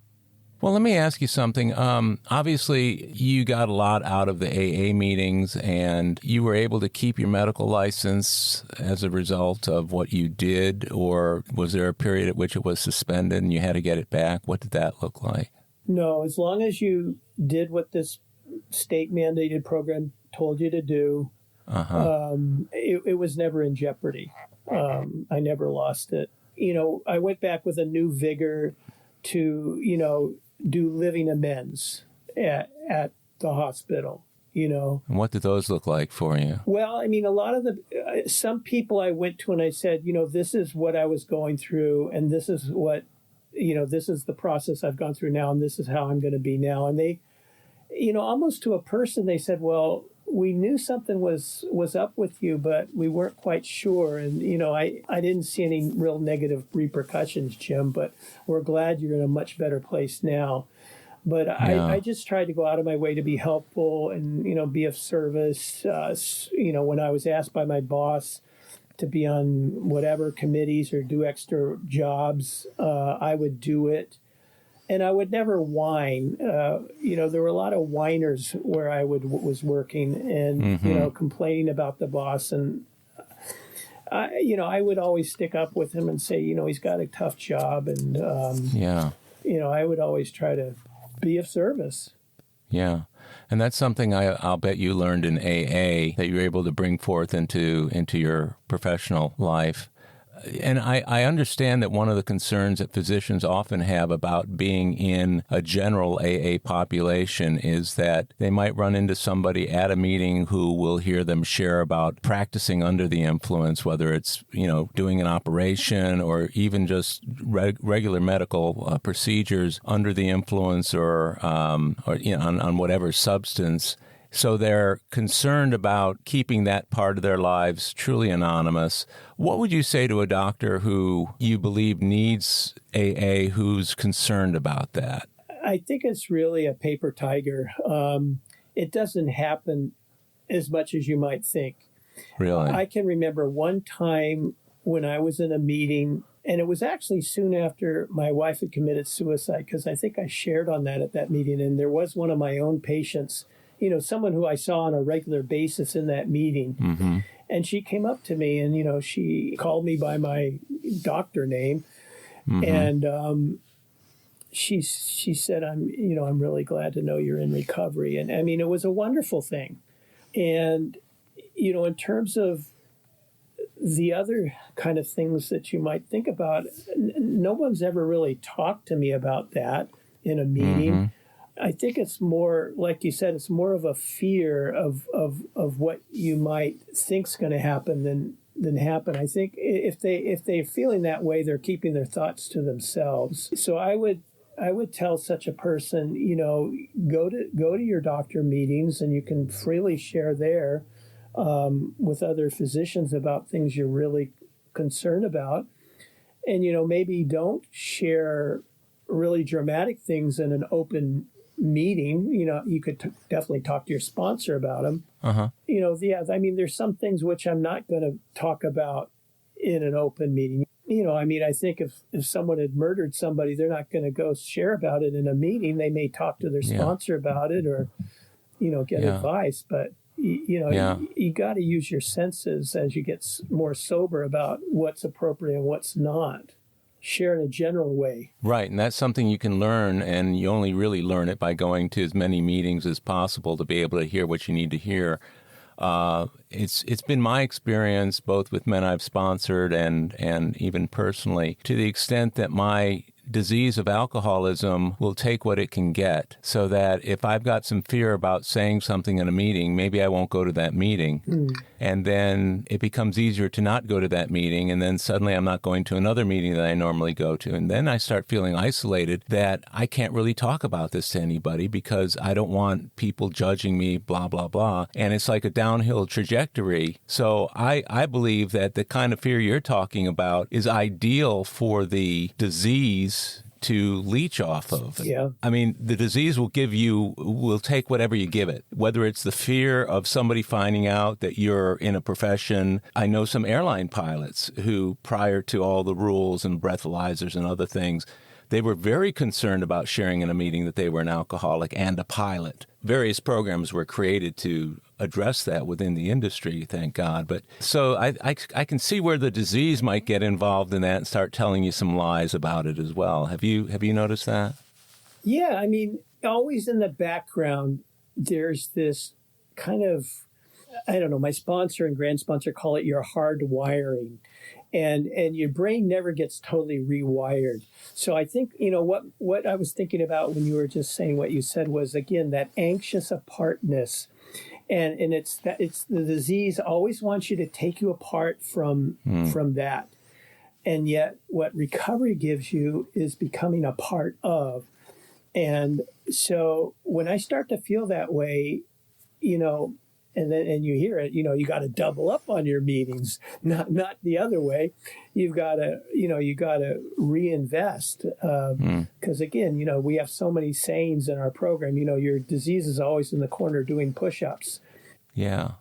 Well, let me ask you something. Obviously, you got a lot out of the AA meetings, and you were able to keep your medical license as a result of what you did, or was there a period at which it was suspended and you had to get it back? What did that look like? No, as long as you did what this state-mandated program told you to do, it was never in jeopardy. I never lost it. I went back with a new vigor to, do living amends at the hospital, And what did those look like for you? Well, I mean, a lot of some people I went to and I said, this is what I was going through, and this is what, this is the process I've gone through now, and this is how I'm going to be now. And they, almost to a person, they said, well, we knew something was up with you, but we weren't quite sure. And, I didn't see any real negative repercussions, Jim, but we're glad you're in a much better place now. But yeah. I just tried to go out of my way to be helpful and, be of service. When I was asked by my boss to be on whatever committees or do extra jobs, I would do it. And I would never whine. There were a lot of whiners where I was working and, complaining about the boss. And, I would always stick up with him and say, he's got a tough job. And, I would always try to be of service. Yeah. And that's something I'll bet you learned in AA that you're able to bring forth into your professional life. And I understand that one of the concerns that physicians often have about being in a general AA population is that they might run into somebody at a meeting who will hear them share about practicing under the influence, whether it's, doing an operation or even just regular medical procedures under the influence or on whatever substance. So they're concerned about keeping that part of their lives truly anonymous. What would you say to a doctor who you believe needs AA who's concerned about that? I think it's really a paper tiger. It doesn't happen as much as you might think. Really? I can remember one time when I was in a meeting, and it was actually soon after my wife had committed suicide, because I think I shared on that at that meeting, and there was one of my own patients, someone who I saw on a regular basis in that meeting. Mm-hmm. And she came up to me and, she called me by my doctor name. Mm-hmm. And she said, I'm really glad to know you're in recovery. And I mean, it was a wonderful thing. And, in terms of the other kind of things that you might think about, no one's ever really talked to me about that in a meeting. Mm-hmm. I think it's more, like you said, it's more of a fear of what you might think's going to happen than happen. I think if they're feeling that way, they're keeping their thoughts to themselves. So I would tell such a person, go to your doctor meetings, and you can freely share there with other physicians about things you're really concerned about, and maybe don't share really dramatic things in an open meeting. You could definitely talk to your sponsor about them. Uh-huh. I mean, there's some things which I'm not going to talk about in an open meeting. I think if someone had murdered somebody, they're not going to go share about it in a meeting. They may talk to their sponsor about it or, get advice. But, you got to use your senses as you get more sober about what's appropriate and what's not. Share in a general way. Right, and that's something you can learn, and you only really learn it by going to as many meetings as possible to be able to hear what you need to hear. It's been my experience, both with men I've sponsored and even personally, to the extent that my disease of alcoholism will take what it can get, so that if I've got some fear about saying something in a meeting, maybe I won't go to that meeting. Mm. And then it becomes easier to not go to that meeting, and then suddenly I'm not going to another meeting that I normally go to. And then I start feeling isolated, that I can't really talk about this to anybody because I don't want people judging me, blah, blah, blah. And it's like a downhill trajectory. So I believe that the kind of fear you're talking about is ideal for the disease to leech off of. Yeah. I mean, the disease will take whatever you give it, whether it's the fear of somebody finding out that you're in a profession. I know some airline pilots who, prior to all the rules and breathalyzers and other things, they were very concerned about sharing in a meeting that they were an alcoholic and a pilot. Various programs were created to address that within the industry, thank God. But so I can see where the disease might get involved in that and start telling you some lies about it as well. Have you noticed that? Yeah, I mean, always in the background, there's this kind of, I don't know, my sponsor and grand sponsor call it your hard wiring. And your brain never gets totally rewired. So I think, what I was thinking about when you were just saying what you said was, again, that anxious apartness. And it's the disease always wants you to take you apart from that. And yet what recovery gives you is becoming a part of. And so when I start to feel that way, and you hear it, you got to double up on your meetings, not the other way. You've got to reinvest because again, we have so many sayings in our program. Your disease is always in the corner doing push-ups. Yeah.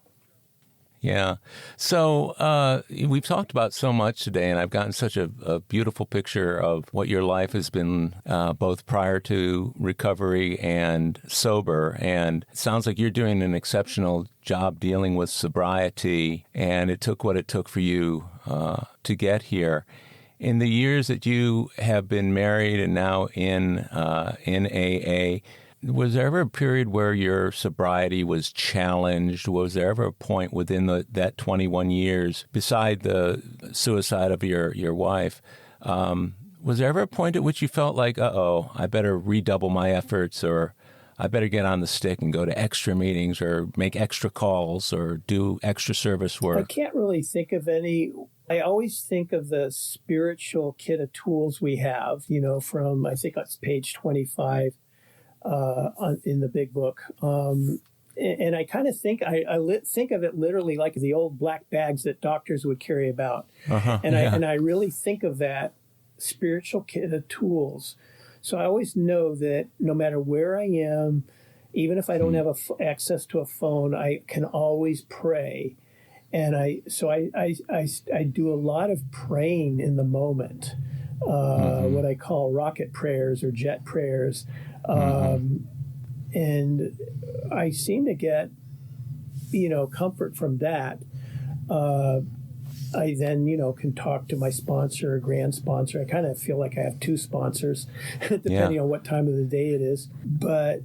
Yeah. So we've talked about so much today, and I've gotten such a beautiful picture of what your life has been both prior to recovery and sober. And it sounds like you're doing an exceptional job dealing with sobriety, and it took what it took for you to get here. In the years that you have been married and now in AA, was there ever a period where your sobriety was challenged? Was there ever a point within that 21 years, beside the suicide of your wife, was there ever a point at which you felt like, I better redouble my efforts, or I better get on the stick and go to extra meetings or make extra calls or do extra service work? I can't really think of any. I always think of the spiritual kit of tools we have, from, I think it's page 25. In the big book. And I kind of think, I think of it literally like the old black bags that doctors would carry about. And I really think of that spiritual kit of tools. So I always know that no matter where I am, even if I don't have access to a phone, I can always pray. And I do a lot of praying in the moment, what I call rocket prayers or jet prayers. And I seem to get, comfort from that. I then, can talk to my sponsor or grand sponsor. I kind of feel like I have two sponsors, depending on what time of the day it is. But,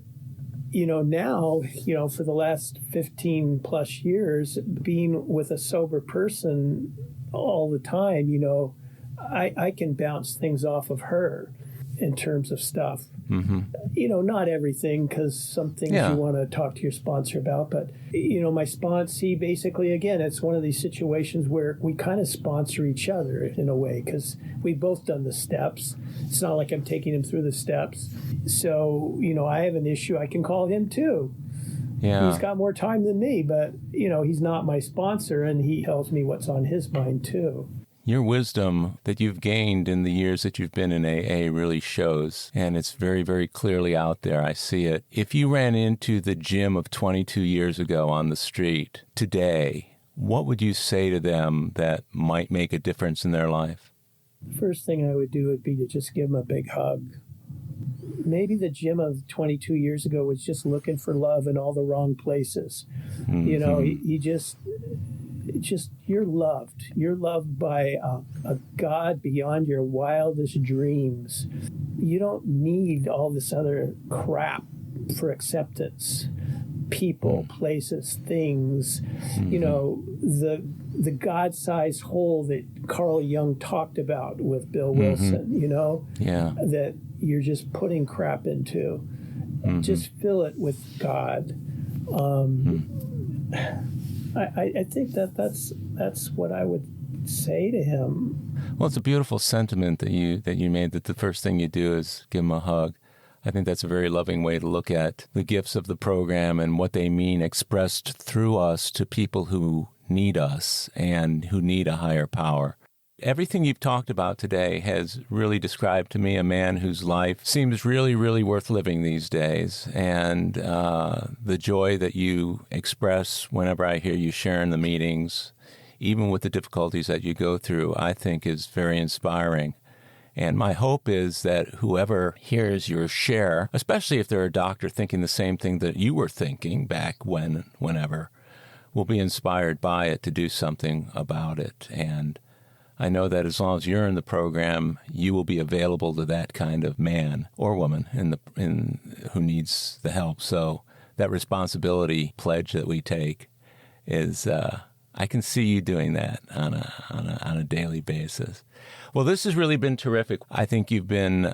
now, for the last 15 plus years, being with a sober person all the time, I can bounce things off of her in terms of stuff. Not everything, because some things you want to talk to your sponsor about. But, my sponsee, basically, again, it's one of these situations where we kind of sponsor each other in a way, because we've both done the steps. It's not like I'm taking him through the steps. So, I have an issue, I can call him too. Yeah. He's got more time than me, but, he's not my sponsor, and he tells me what's on his mind too. Your wisdom that you've gained in the years that you've been in AA really shows, and it's very, very clearly out there. I see it. If you ran into the Jim of 22 years ago on the street today, what would you say to them that might make a difference in their life? First thing I would do would be to just give them a big hug. Maybe the Jim of 22 years ago was just looking for love in all the wrong places. He just you're loved. You're loved by a God beyond your wildest dreams. You don't need all this other crap for acceptance. People, places, things. The God-sized hole that Carl Jung talked about with Bill Wilson. That you're just putting crap into. Just fill it with God. I think that's what I would say to him. Well, it's a beautiful sentiment that you made, that the first thing you do is give him a hug. I think that's a very loving way to look at the gifts of the program and what they mean expressed through us to people who need us and who need a higher power. Everything you've talked about today has really described to me a man whose life seems really, really worth living these days. And the joy that you express whenever I hear you share in the meetings, even with the difficulties that you go through, I think is very inspiring. And my hope is that whoever hears your share, especially if they're a doctor thinking the same thing that you were thinking back whenever, will be inspired by it to do something about it. And I know that as long as you're in the program, you will be available to that kind of man or woman who needs the help. So that responsibility pledge that we take is, I can see you doing that on a daily basis. Well, this has really been terrific. I think you've been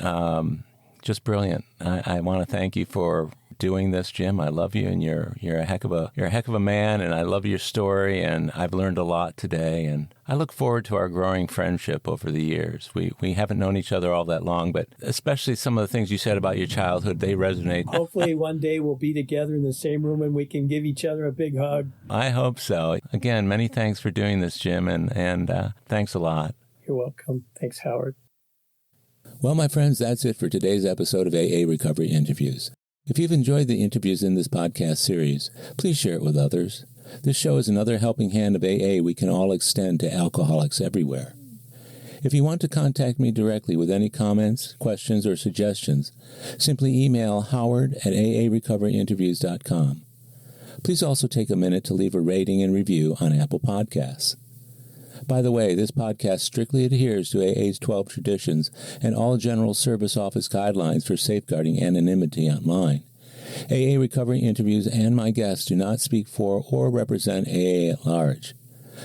just brilliant. I want to thank you for doing this, Jim. I love you, and you're a heck of a man, and I love your story, and I've learned a lot today, and I look forward to our growing friendship over the years. We haven't known each other all that long, but especially some of the things you said about your childhood, they resonate. Hopefully one day we'll be together in the same room and we can give each other a big hug. I hope so. Again, many thanks for doing this, Jim, and thanks a lot. You're welcome. Thanks, Howard. Well, my friends, that's it for today's episode of AA Recovery Interviews. If you've enjoyed the interviews in this podcast series, please share it with others. This show is another helping hand of AA we can all extend to alcoholics everywhere. If you want to contact me directly with any comments, questions, or suggestions, simply email howard@aarecoveryinterviews.com. Please also take a minute to leave a rating and review on Apple Podcasts. By the way, this podcast strictly adheres to AA's 12 traditions and all General Service Office guidelines for safeguarding anonymity online. AA Recovery Interviews and my guests do not speak for or represent AA at large.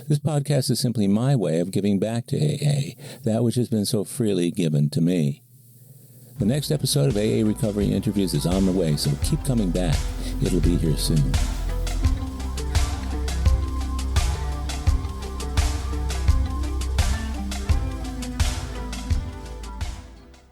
This podcast is simply my way of giving back to AA, that which has been so freely given to me. The next episode of AA Recovery Interviews is on the way, so keep coming back. It'll be here soon.